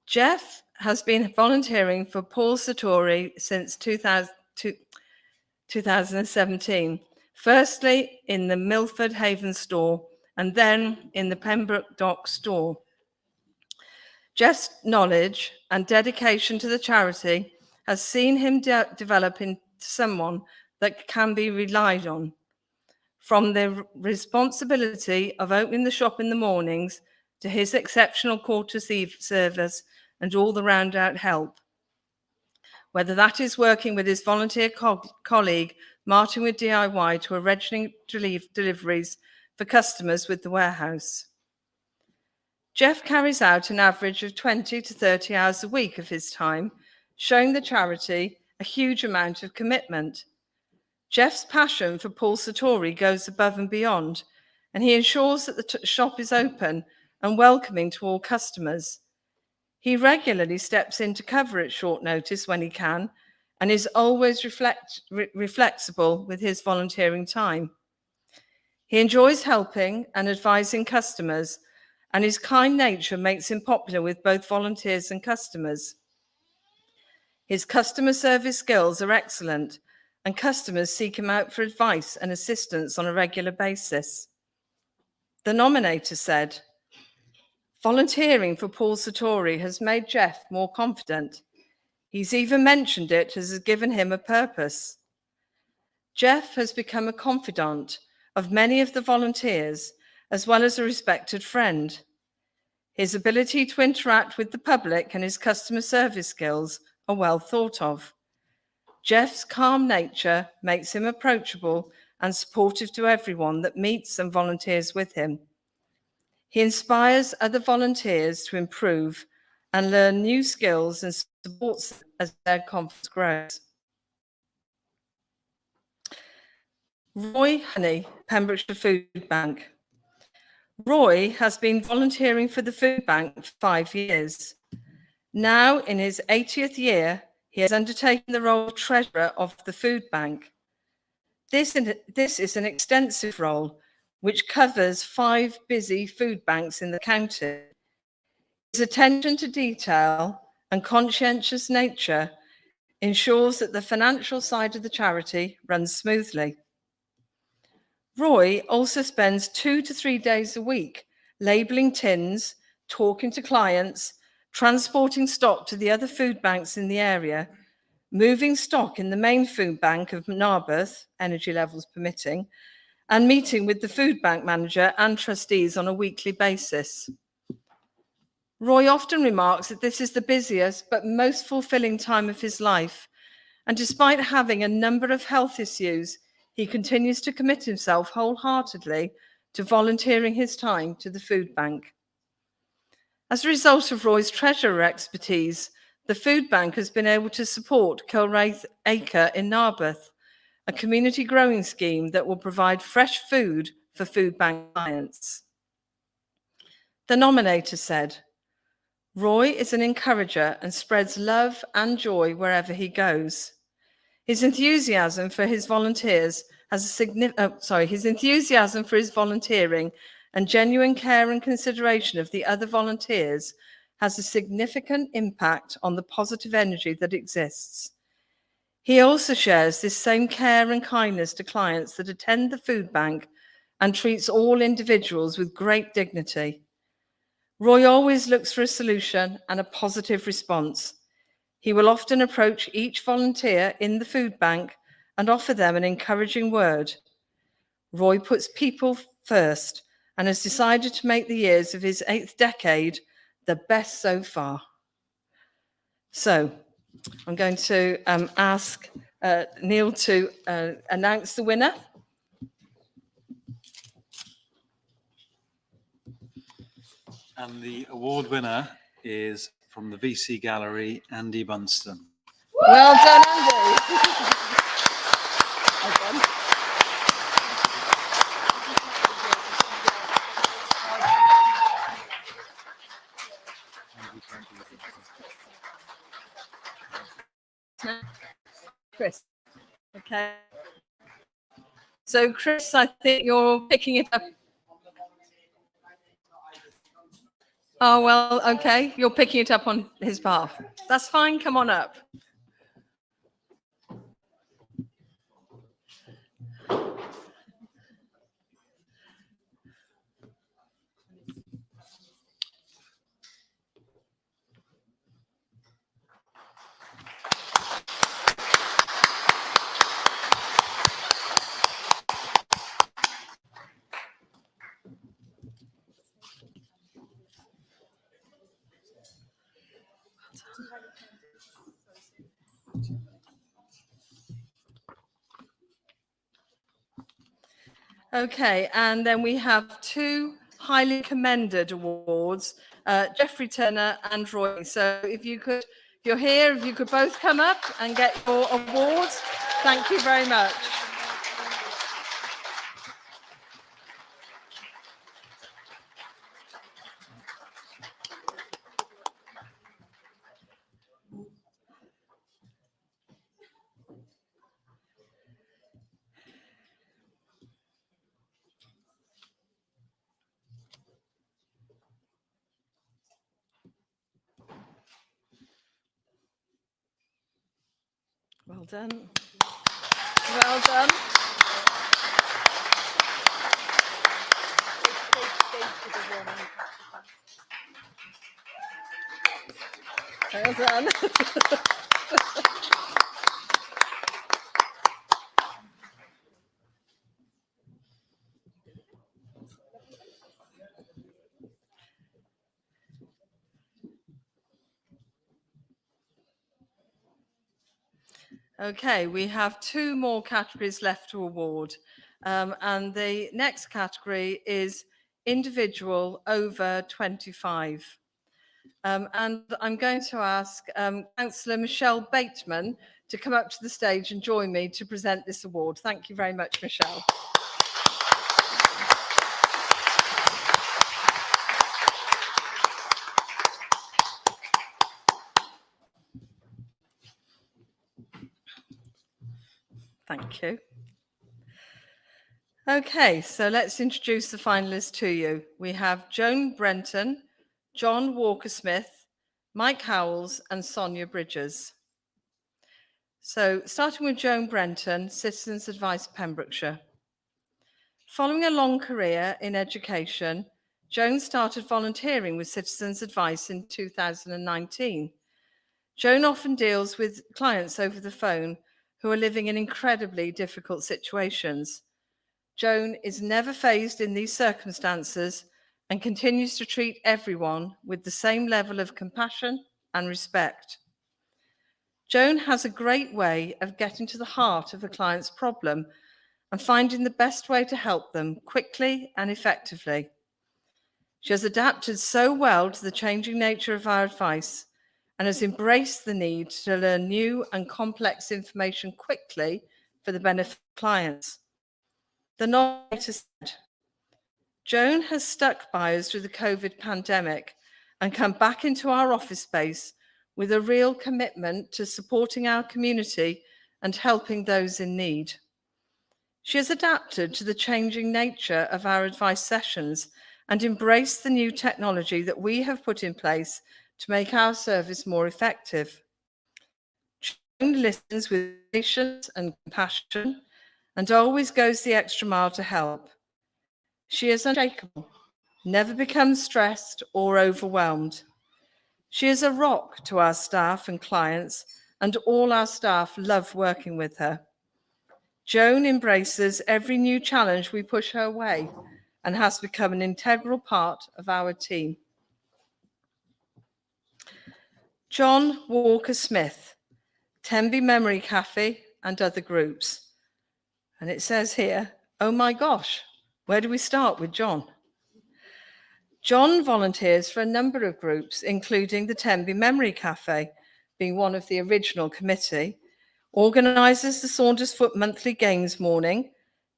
Jeff has been volunteering for Paul Sartori since 2017, firstly in the Milford Haven store and then in the Pembroke Dock store. Jeff's knowledge and dedication to the charity has seen him develop into someone that can be relied on. From the responsibility of opening the shop in the mornings to his exceptional quarters eve service and all the round out help. Whether that is working with his volunteer colleague, Martin with DIY, to arranging deliveries for customers with the warehouse. Jeff carries out an average of 20 to 30 hours a week of his time, showing the charity a huge amount of commitment. Jeff's passion for Paul Sartori goes above and beyond, and he ensures that the shop is open and welcoming to all customers. He regularly steps in to cover at short notice when he can, and is always flexible with his volunteering time. He enjoys helping and advising customers, and his kind nature makes him popular with both volunteers and customers. His customer service skills are excellent, and customers seek him out for advice and assistance on a regular basis. The nominator said, "Volunteering for Paul Sartori has made Jeff more confident. He's even mentioned it as has given him a purpose. Jeff has become a confidant of many of the volunteers, as well as a respected friend. His ability to interact with the public and his customer service skills are well thought of. Jeff's calm nature makes him approachable and supportive to everyone that meets and volunteers with him. He inspires other volunteers to improve and learn new skills and supports them as their confidence grows. Roy Honey, Pembrokeshire Food Bank. Roy has been volunteering for the food bank for 5 years. Now, in his 80th year, he has undertaken the role of treasurer of the food bank. This is an extensive role which covers 5 busy food banks in the county. His attention to detail and conscientious nature ensures that the financial side of the charity runs smoothly. Roy also spends 2 to 3 days a week labelling tins, talking to clients, transporting stock to the other food banks in the area, moving stock in the main food bank of Narberth, energy levels permitting, and meeting with the food bank manager and trustees on a weekly basis. Roy often remarks that this is the busiest but most fulfilling time of his life, and despite having a number of health issues, he continues to commit himself wholeheartedly to volunteering his time to the food bank. As a result of Roy's treasurer expertise, the food bank has been able to support Kilraith Acre in Narberth, a community growing scheme that will provide fresh food for food bank clients. The nominator said, "Roy is an encourager and spreads love and joy wherever he goes. His enthusiasm for his volunteers his enthusiasm for his volunteering and genuine care and consideration of the other volunteers has a significant impact on the positive energy that exists. He also shares this same care and kindness to clients that attend the food bank and treats all individuals with great dignity. Roy always looks for a solution and a positive response. He will often approach each volunteer in the food bank and offer them an encouraging word. Roy puts people first and has decided to make the years of his 8th decade the best so far." So I'm going to ask Neil to announce the winner. And the award winner is from the VC Gallery, Andy Bunston. Well done, Andy. Well done. Chris. Okay. So, Chris, I think you're picking it up. Oh, well, okay. You're picking it up on his behalf. That's fine. Come on up. Okay, and then we have 2 highly commended awards, Geoffrey Turner and Roy. So if you're here, if you could both come up and get your awards. Thank you very much. Well done. Well done. Well done. Okay, we have 2 more categories left to award. And the next category is individual over 25. And I'm going to ask Councillor Michelle Bateman to come up to the stage and join me to present this award. Thank you very much, Michelle. Thank you. Okay, so let's introduce the finalists to you. We have Joan Brenton, John Walker-Smith, Mike Howells and Sonia Bridges. So starting with Joan Brenton, Citizens Advice Pembrokeshire. Following a long career in education, Joan started volunteering with Citizens Advice in 2019. Joan often deals with clients over the phone who are living in incredibly difficult situations. Joan is never fazed in these circumstances and continues to treat everyone with the same level of compassion and respect. Joan has a great way of getting to the heart of a client's problem and finding the best way to help them quickly and effectively. She has adapted so well to the changing nature of our advice and has embraced the need to learn new and complex information quickly for the benefit of clients. The nominator said, Joan has stuck by us through the COVID pandemic and come back into our office space with a real commitment to supporting our community and helping those in need. She has adapted to the changing nature of our advice sessions and embraced the new technology that we have put in place to make our service more effective. Joan listens with patience and compassion and always goes the extra mile to help. She is unshakable, never becomes stressed or overwhelmed. She is a rock to our staff and clients, and all our staff love working with her. Joan embraces every new challenge we push her way and has become an integral part of our team. John Walker-Smith, Tenby Memory Cafe and other groups. And it says here, oh my gosh, where do we start with John? John volunteers for a number of groups, including the Tenby Memory Cafe, being one of the original committee, organises the Saundersfoot Monthly Games Morning,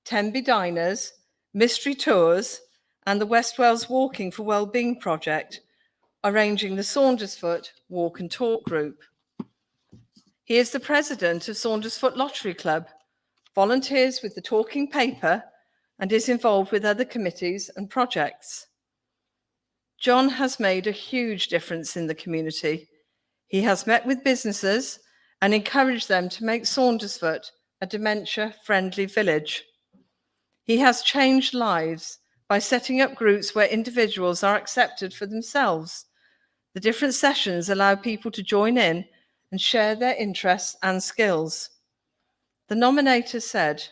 Tenby Diners, Mystery Tours, and the West Wales Walking for Wellbeing project, arranging the Saundersfoot Walk and Talk group. He is the president of Saundersfoot Lottery Club, volunteers with the Talking Paper, and is involved with other committees and projects. John has made a huge difference in the community. He has met with businesses and encouraged them to make Saundersfoot a dementia-friendly village. He has changed lives by setting up groups where individuals are accepted for themselves. The different sessions allow people to join in and share their interests and skills. The nominator said,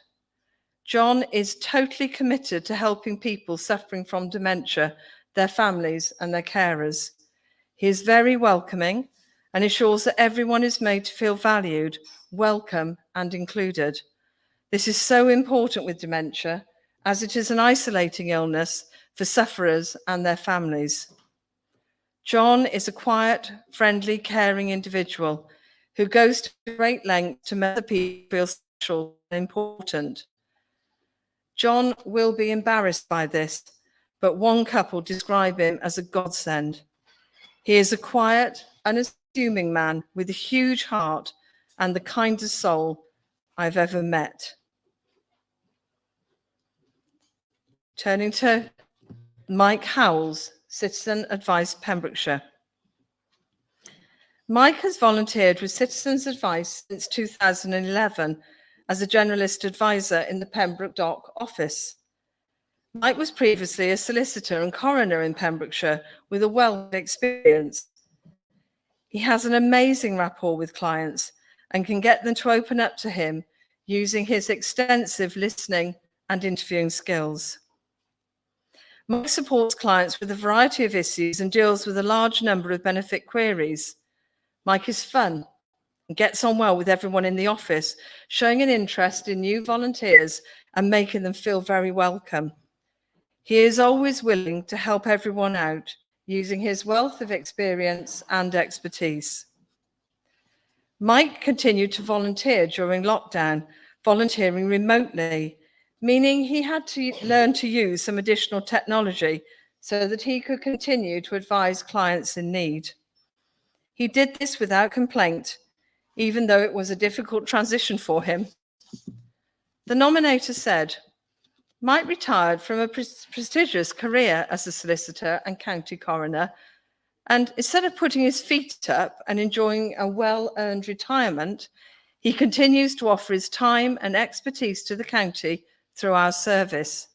John is totally committed to helping people suffering from dementia, their families and their carers. He is very welcoming and ensures that everyone is made to feel valued, welcome and included. This is so important with dementia, as it is an isolating illness for sufferers and their families. John is a quiet, friendly, caring individual who goes to great lengths to make the people feel special and important. John will be embarrassed by this, but one couple describe him as a godsend. He is a quiet, unassuming man with a huge heart and the kindest soul I've ever met. Turning to Mike Howells, Citizen Advice Pembrokeshire. Mike has volunteered with Citizens Advice since 2011 as a generalist advisor in the Pembroke Dock office. Mike was previously a solicitor and coroner in Pembrokeshire with a wealth of experience. He has an amazing rapport with clients and can get them to open up to him using his extensive listening and interviewing skills. Mike supports clients with a variety of issues and deals with a large number of benefit queries. Mike is fun and gets on well with everyone in the office, showing an interest in new volunteers and making them feel very welcome. He is always willing to help everyone out, using his wealth of experience and expertise. Mike continued to volunteer during lockdown, volunteering remotely, meaning he had to learn to use some additional technology so that he could continue to advise clients in need. He did this without complaint, even though it was a difficult transition for him. The nominator said, Mike retired from a prestigious career as a solicitor and county coroner, and instead of putting his feet up and enjoying a well-earned retirement, he continues to offer his time and expertise to the county through our service.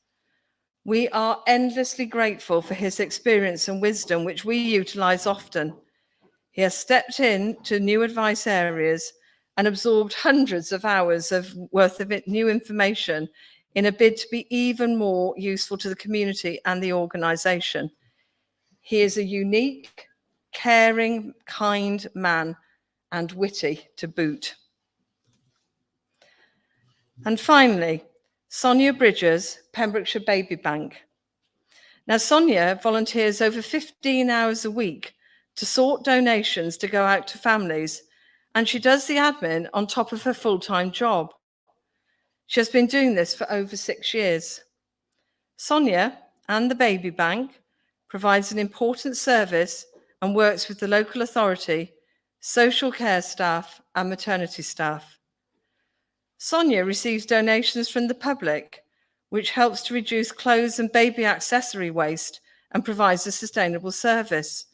We are endlessly grateful for his experience and wisdom, which we utilise often. He has stepped in to new advice areas and absorbed hundreds of hours worth of new information in a bid to be even more useful to the community and the organisation. He is a unique, caring, kind man and witty to boot. And finally, Sonia Bridges, Pembrokeshire Baby Bank. Now, Sonia volunteers over 15 hours a week to sort donations to go out to families, and she does the admin on top of her full-time job. She has been doing this for over 6 years. Sonia and the Baby Bank provides an important service and works with the local authority, social care staff and maternity staff. Sonia receives donations from the public, which helps to reduce clothes and baby accessory waste and provides a sustainable service.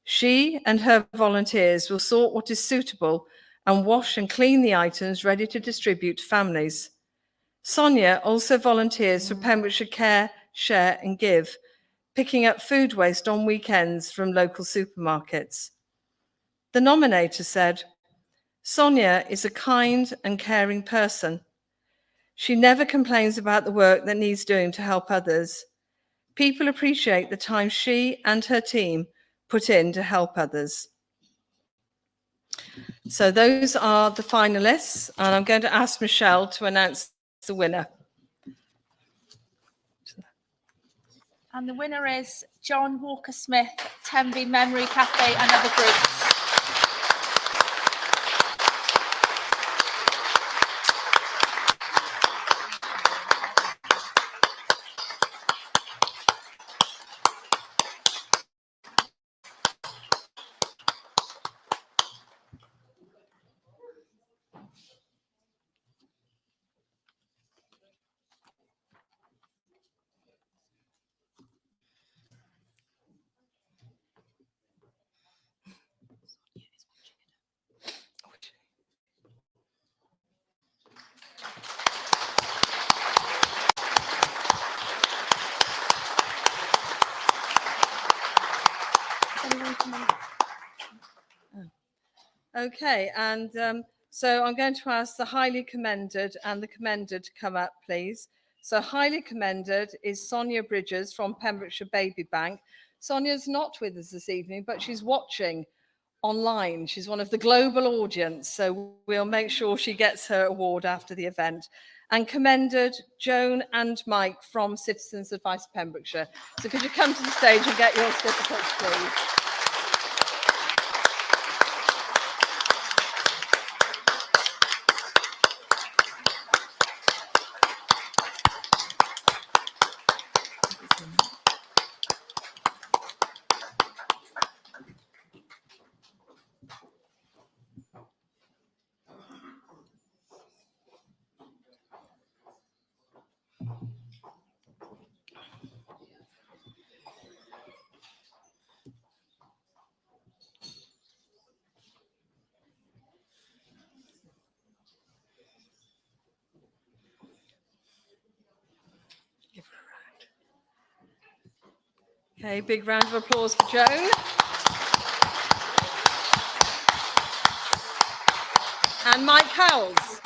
She and her volunteers will sort what is suitable and wash and clean the items ready to distribute to families. Sonia also volunteers for Pembrokeshire Care, Share and Give, picking up food waste on weekends from local supermarkets. The nominator said, Sonia is a kind and caring person. She never complains about the work that needs doing to help others. People appreciate the time she and her team put in to help others. So those are the finalists, and I'm going to ask Michelle to announce the winner. And the winner is John Walker-Smith, Tenby Memory Cafe and other groups. Okay, and so I'm going to ask the highly commended and the commended to come up, please. So highly commended is Sonia Bridges from Pembrokeshire Baby Bank. Sonia's not with us this evening, but she's watching online. She's one of the global audience, so we'll make sure she gets her award after the event. And commended Joan and Mike from Citizens Advice Pembrokeshire. So could you come to the stage and get your certificates, please? Okay, big round of applause for Joan. and Mike Howells.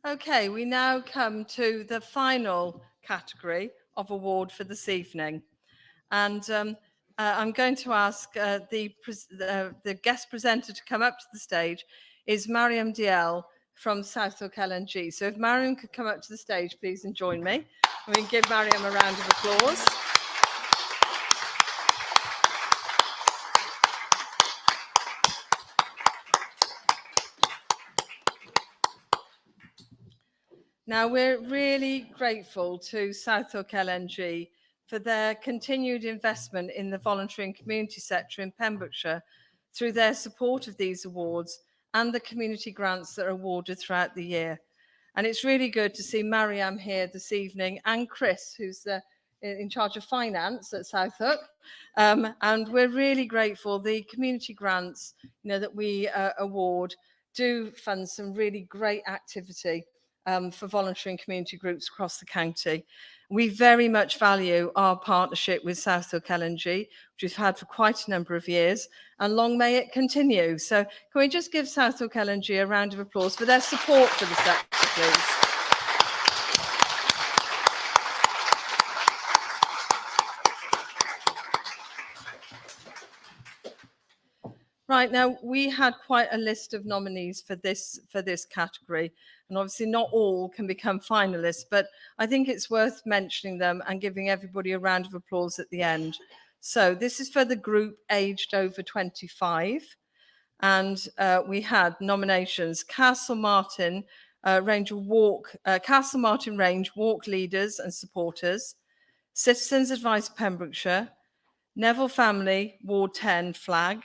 Okay, we now come to the final category of award for this evening. And I'm going to ask the guest presenter to come up to the stage is Mariam Diel from Southwark LNG. So if Mariam could come up to the stage, please, and join me. We can give Mariam a round of applause. Now, we're really grateful to Southwark LNG for their continued investment in the voluntary and community sector in Pembrokeshire through their support of these awards and the community grants that are awarded throughout the year. And it's really good to see Mariam here this evening and Chris, who's in charge of finance at Southwark. And we're really grateful. The community grants, that we award do fund some really great activity for voluntary and community groups across the county. We very much value our partnership with Southwark LNG, which we've had for quite a number of years, and long may it continue. So can we just give Southwark LNG a round of applause for their support for the sector, please? Right, now we had quite a list of nominees for this category, and obviously not all can become finalists, but I think it's worth mentioning them and giving everybody a round of applause at the end. So this is for the group aged over 25, and we had nominations: Castle Martin Range Walk leaders and supporters, Citizens Advice Pembrokeshire, Neville Family Ward 10 flag,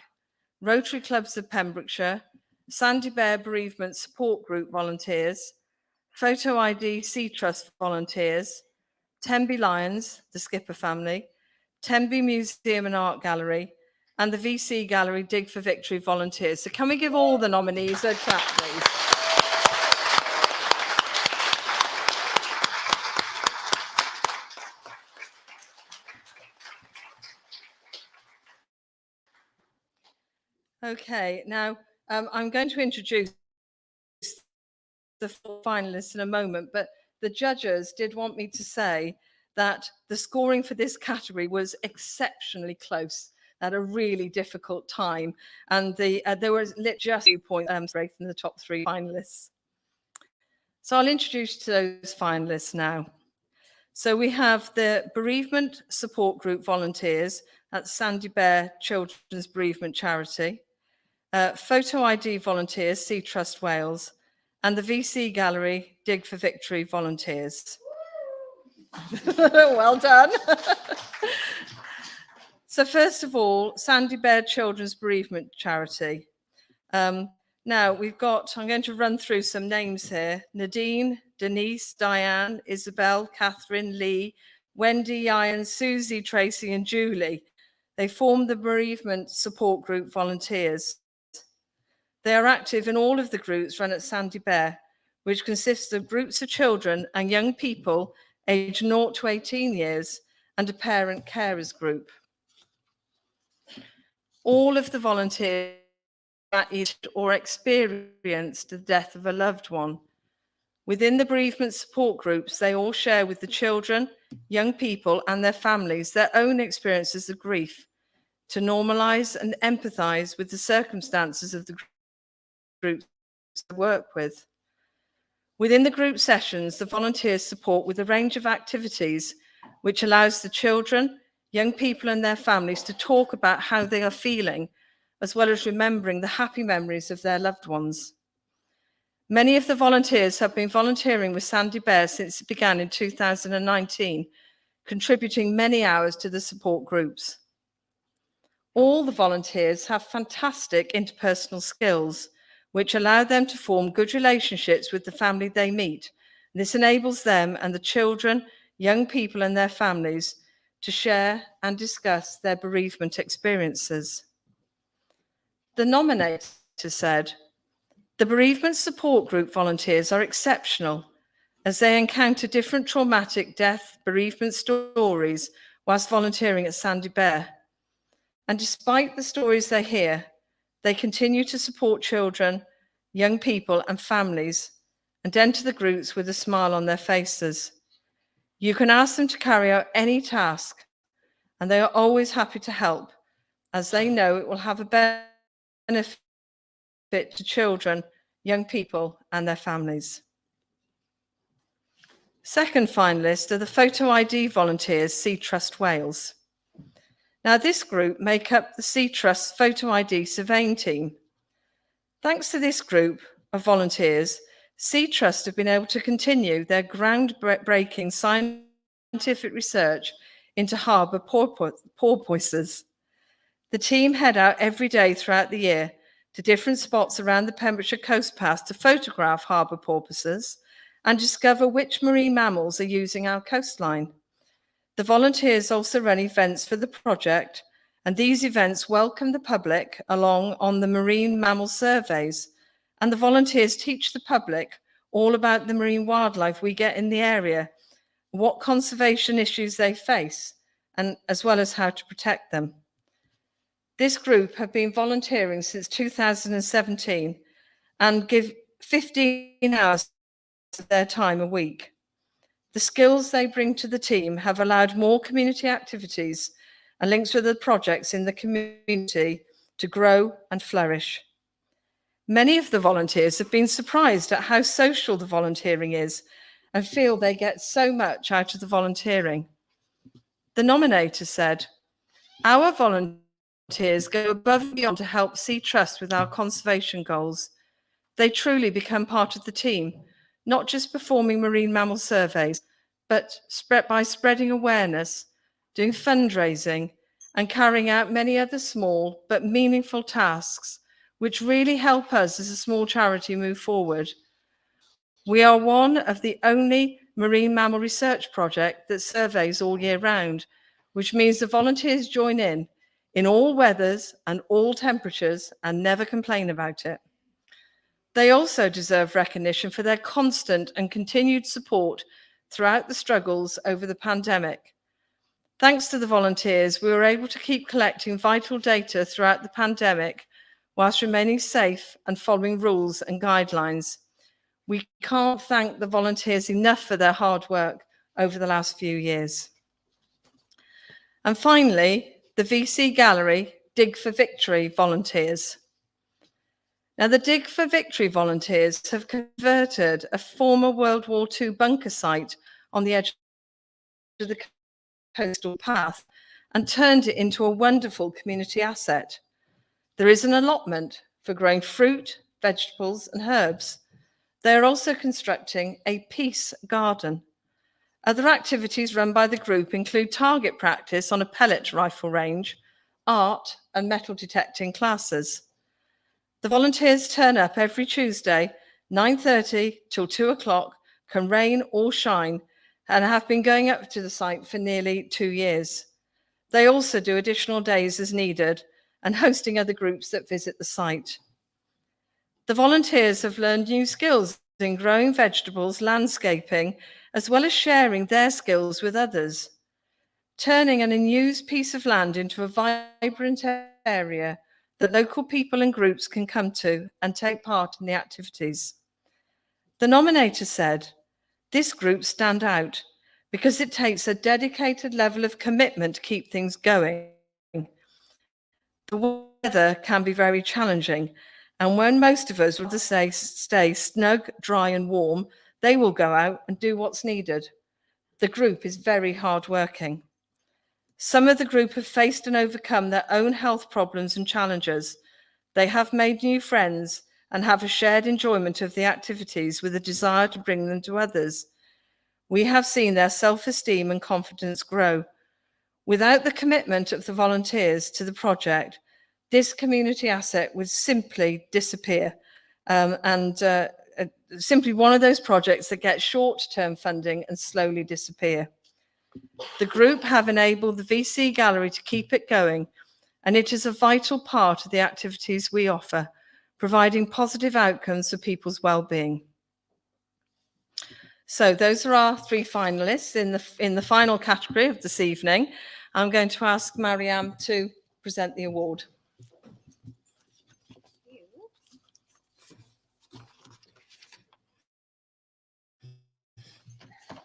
Rotary Clubs of Pembrokeshire, Sandy Bear Bereavement Support Group volunteers, Photo ID Sea Trust volunteers, Tenby Lions, the Skipper family, Tenby Museum and Art Gallery, and the VC Gallery Dig for Victory volunteers. So can we give all the nominees a clap, please? Okay, now I'm going to introduce the four finalists in a moment, but the judges did want me to say that the scoring for this category was exceptionally close at a really difficult time, and there was just 2 points break from the top three finalists. So I'll introduce you to those finalists now. So we have the Bereavement Support Group volunteers at Sandy Bear Children's Bereavement Charity, Photo ID volunteers, Sea Trust Wales, and the VC Gallery Dig for Victory volunteers. Well done. So first of all, Sandy Bear Children's Bereavement Charity. Now I'm going to run through some names here: Nadine, Denise, Diane, Isabel, Catherine, Lee, Wendy, Ian, Susie, Tracy, and Julie. They form the Bereavement Support Group volunteers. They are active in all of the groups run at Sandy Bear, which consists of groups of children and young people aged 0 to 18 years and a parent carers group. All of the volunteers or experienced the death of a loved one. Within the bereavement support groups, they all share with the children, young people, and their families their own experiences of grief to normalise and empathise with the circumstances of the groups they work with. Within the group sessions, the volunteers support with a range of activities which allows the children, young people, and their families to talk about how they are feeling, as well as remembering the happy memories of their loved ones. Many of the volunteers have been volunteering with Sandy Bear since it began in 2019, contributing many hours to the support groups. All the volunteers have fantastic interpersonal skills, which allow them to form good relationships with the family they meet. This enables them and the children, young people and their families to share and discuss their bereavement experiences. The nominator said, "The bereavement support group volunteers are exceptional as they encounter different traumatic death bereavement stories whilst volunteering at Sandy Bear. And despite the stories they hear, they continue to support children, young people and families and enter the groups with a smile on their faces. You can ask them to carry out any task and they are always happy to help as they know it will have a benefit to children, young people and their families." Second finalist are the Photo ID volunteers, Sea Trust Wales. Now this group make up the Sea Trust Photo ID surveying team. Thanks to this group of volunteers, Sea Trust have been able to continue their groundbreaking scientific research into harbour porpoises. The team head out every day throughout the year to different spots around the Pembrokeshire coast path to photograph harbour porpoises and discover which marine mammals are using our coastline. The volunteers also run events for the project, and these events welcome the public along on the marine mammal surveys, and the volunteers teach the public all about the marine wildlife we get in the area, what conservation issues they face, and as well as how to protect them. This group have been volunteering since 2017 and give 15 hours of their time a week. The skills they bring to the team have allowed more community activities and links with the projects in the community to grow and flourish. Many of the volunteers have been surprised at how social the volunteering is and feel they get so much out of the volunteering. The nominator said, "Our volunteers go above and beyond to help Sea Trust with our conservation goals. They truly become part of the team, not just performing marine mammal surveys, but by spreading awareness, doing fundraising, and carrying out many other small but meaningful tasks, which really help us as a small charity move forward. We are one of the only marine mammal research project that surveys all year round, which means the volunteers join in all weathers and all temperatures and never complain about it. They also deserve recognition for their constant and continued support throughout the struggles over the pandemic. Thanks to the volunteers, we were able to keep collecting vital data throughout the pandemic whilst remaining safe and following rules and guidelines. We can't thank the volunteers enough for their hard work over the last few years." And finally, the VC Gallery Dig for Victory volunteers. Now, the Dig for Victory volunteers have converted a former World War II bunker site on the edge of the coastal path and turned it into a wonderful community asset. There is an allotment for growing fruit, vegetables, and herbs. They are also constructing a peace garden. Other activities run by the group include target practice on a pellet rifle range, art, and metal detecting classes. The volunteers turn up every Tuesday, 9:30 till 2 o'clock, can rain or shine, and have been going up to the site for nearly 2 years. They also do additional days as needed and hosting other groups that visit the site. The volunteers have learned new skills in growing vegetables, landscaping, as well as sharing their skills with others, turning an unused piece of land into a vibrant area that local people and groups can come to and take part in the activities. The nominator said, "This group stand out because it takes a dedicated level of commitment to keep things going. The weather can be very challenging, and when most of us would say stay snug, dry and warm, they will go out and do what's needed. The group is very hardworking. Some of the group have faced and overcome their own health problems and challenges. They have made new friends and have a shared enjoyment of the activities with a desire to bring them to others. We have seen their self-esteem and confidence grow. Without the commitment of the volunteers to the project, this community asset would simply disappear simply one of those projects that get short-term funding and slowly disappear. The group have enabled the VC Gallery to keep it going, and it is a vital part of the activities we offer, providing positive outcomes for people's well-being. So those are our three finalists in the final category of this evening. I'm going to ask Marianne to present the award.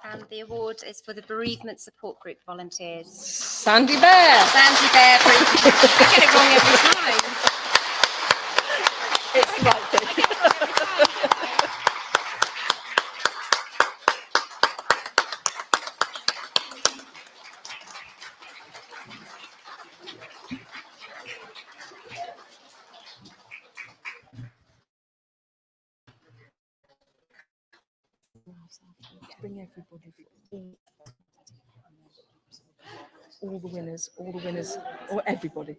And the award is for the Bereavement Support Group volunteers. Sandy Bear. Sandy Bear. I get it wrong every time. It's the right thing. Bring everybody, all the winners, or everybody.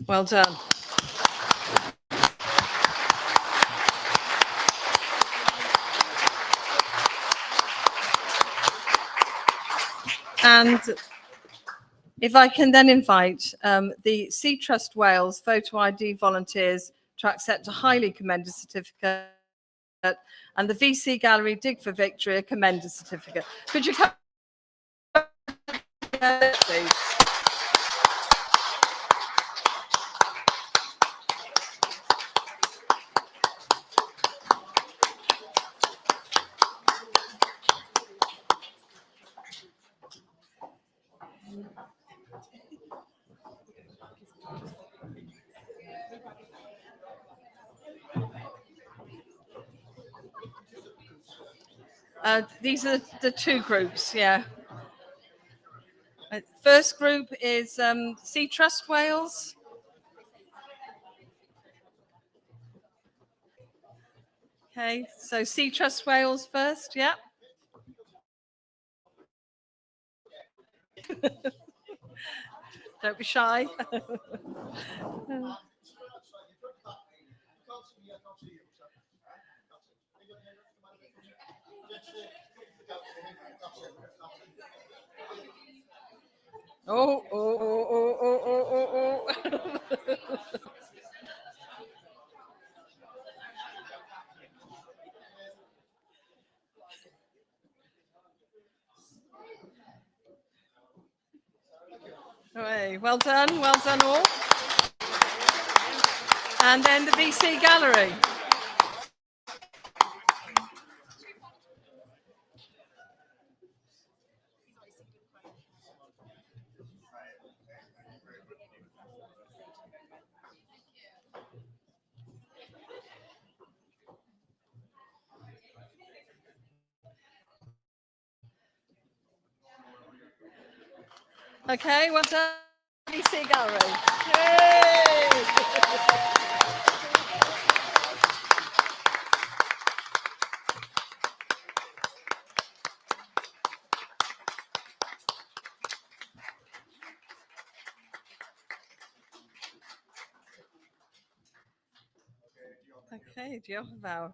Well done. And if I can then invite the Sea Trust Wales Photo ID volunteers to accept a highly commended certificate, and the VC Gallery Dig for Victory a commended certificate. Could you come, please? These are the two groups, yeah. First group is Sea Trust Wales. Okay, so Sea Trust Wales first, yeah. Don't be shy. Oh, oh, oh, oh, oh, oh, oh, oh. Hey, well done all. And then the VC Gallery. Okay, well done, VC Gallery. Yay! Okay, Jehovah.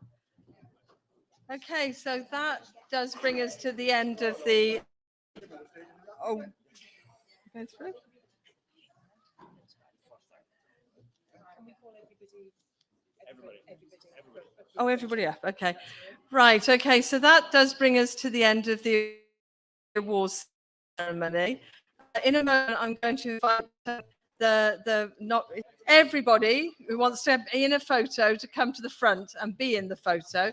Okay, so that does bring us to the end of the. Oh, go through. Oh, everybody up. Okay. Right. Okay. So that does bring us to the end of the awards ceremony. In a moment, I'm going to invite the not everybody who wants to be in a photo to come to the front and be in the photo,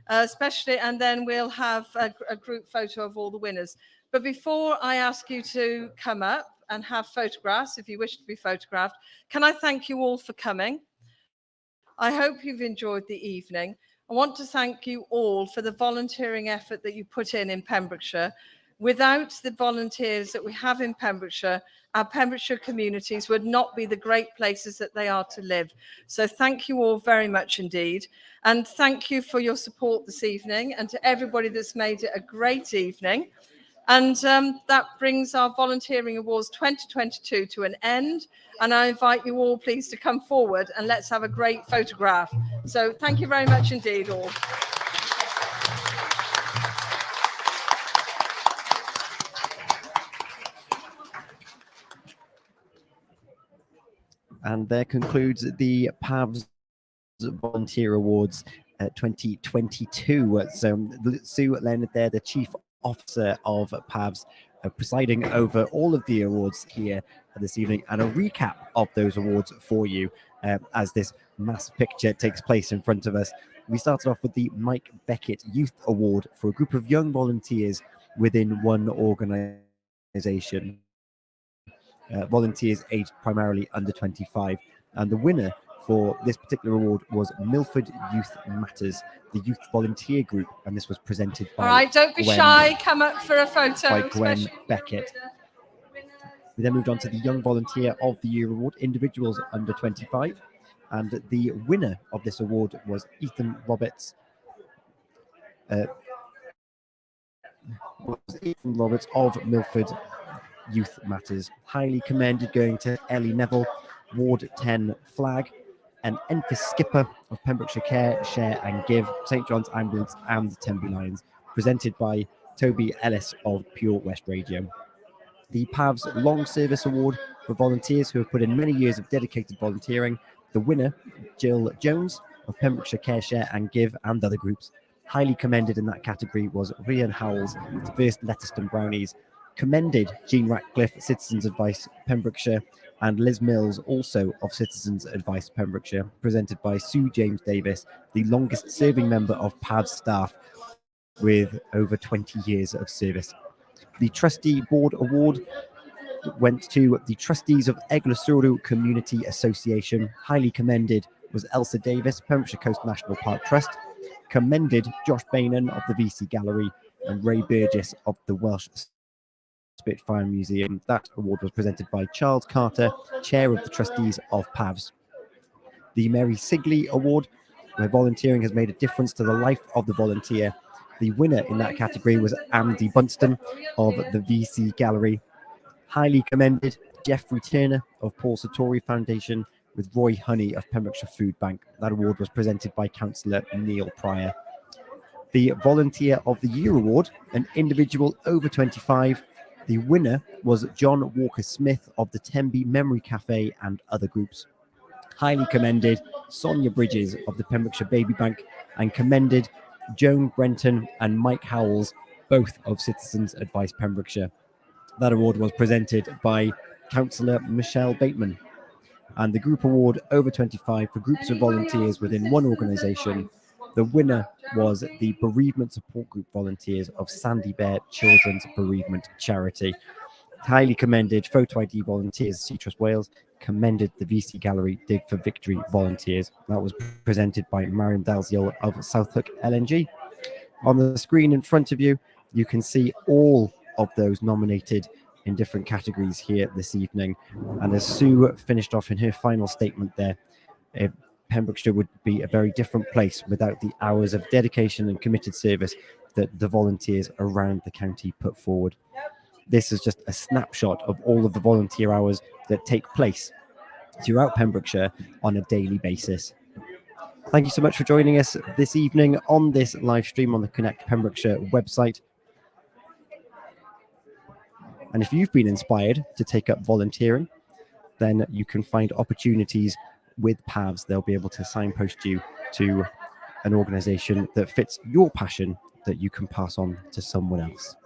especially, and then we'll have a group photo of all the winners. But before I ask you to come up and have photographs, if you wish to be photographed, can I thank you all for coming? I hope you've enjoyed the evening. I want to thank you all for the volunteering effort that you put in Pembrokeshire. Without the volunteers that we have in Pembrokeshire, our Pembrokeshire communities would not be the great places that they are to live. So thank you all very much indeed. And thank you for your support this evening, and to everybody that's made it a great evening. And that brings our Volunteering Awards 2022 to an end. And I invite you all, please, to come forward and let's have a great photograph. So thank you very much indeed, all. And there concludes the PAVS Volunteer Awards 2022. So Sue Leonard there, the Chief Officer of PAVS, presiding over all of the awards here this evening, and a recap of those awards for you as this mass picture takes place in front of us. We started off with the Mike Beckett Youth Award for a group of young volunteers within one organisation. Volunteers aged primarily under 25, and the winner for this particular award was Milford Youth Matters, the youth volunteer group, and this was presented by All right, don't be shy, come up for a photo. By Gwen Beckett. We then moved on to the Young Volunteer of the Year award, individuals under 25, and the winner of this award was Ethan Roberts. Of Milford Youth Matters. Highly commended going to Ellie Neville, Ward 10 Flag, and Enfys Skipper of Pembrokeshire Care, Share and Give, St John's Ambulance and the Tenby Lions, presented by Toby Ellis of Pure West Radio. The PAVS Long Service Award for volunteers who have put in many years of dedicated volunteering. The winner, Jill Jones of Pembrokeshire Care, Share and Give and other groups. Highly commended in that category was Rhian Howells, First Letterston Brownies. Commended Jean Ratcliffe, Citizens Advice Pembrokeshire, and Liz Mills, also of Citizens Advice Pembrokeshire, presented by Sue James Davis, the longest serving member of PAVS staff with over 20 years of service. The Trustee Board Award went to the Trustees of Eglosuru Community Association. Highly commended was Elsa Davis, Pembrokeshire Coast National Park Trust. Commended Josh Bainan of the VC Gallery and Ray Burgess of the Welsh Spitfire Museum. That award was presented by Charles Carter, Chair of the Trustees of PAVS. The Mary Sigley Award, where volunteering has made a difference to the life of the volunteer. The winner in that category was Andy Bunston of the VC Gallery. Highly commended Jeffrey Turner of Paul Sartori Foundation, with Roy Honey of Pembrokeshire Food Bank. That award was presented by Councillor Neil Pryor. The Volunteer of the Year Award, an individual over 25. The winner was John Walker-Smith of the Tenby Memory Cafe and other groups. Highly commended Sonia Bridges of the Pembrokeshire Baby Bank, and commended Joan Brenton and Mike Howells, both of Citizens Advice Pembrokeshire. That award was presented by Councillor Michelle Bateman. And the Group Award over 25 for groups of volunteers within one organisation. The winner was the Bereavement Support Group volunteers of Sandy Bear Children's Bereavement Charity. Highly commended Photo ID volunteers, Seatrust Wales. Commended the VC Gallery Dig for Victory volunteers. That was presented by Mariam Dalziel of Southhook LNG. On the screen in front of you, you can see all of those nominated in different categories here this evening. And as Sue finished off in her final statement there, Pembrokeshire would be a very different place without the hours of dedication and committed service that the volunteers around the county put forward. This is just a snapshot of all of the volunteer hours that take place throughout Pembrokeshire on a daily basis. Thank you so much for joining us this evening on this live stream on the Connect Pembrokeshire website. And if you've been inspired to take up volunteering, then you can find opportunities with PAVS. They'll be able to signpost you to an organisation that fits your passion that you can pass on to someone else.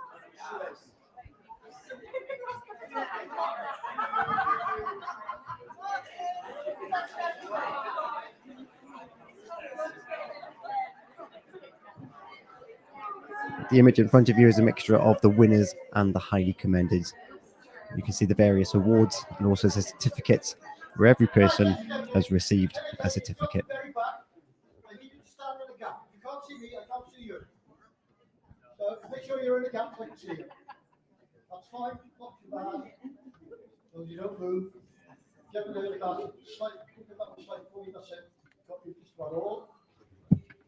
The image in front of you is a mixture of the winners and the highly commended. You can see the various awards and also the certificates where every person has received a certificate. Very back. I need you to stand in the gap. You can't see me, I can't see you. So make sure you're in the gap so I can see you. That's fine, not too bad. As long as you don't move. Get rid of the gap. Slight, keep it up slightly for you, that's it. Got you just about all.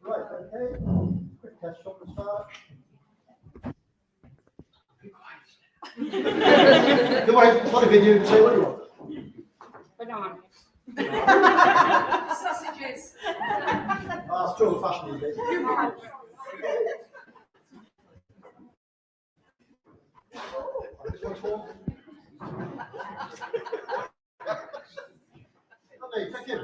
Right, okay. Quick test shot to start. Be quiet. Don't worry, it's not a video, say what you want. Banana. Sausages. Ah, it's still fashionable these days. This one's for. Okay, thank you.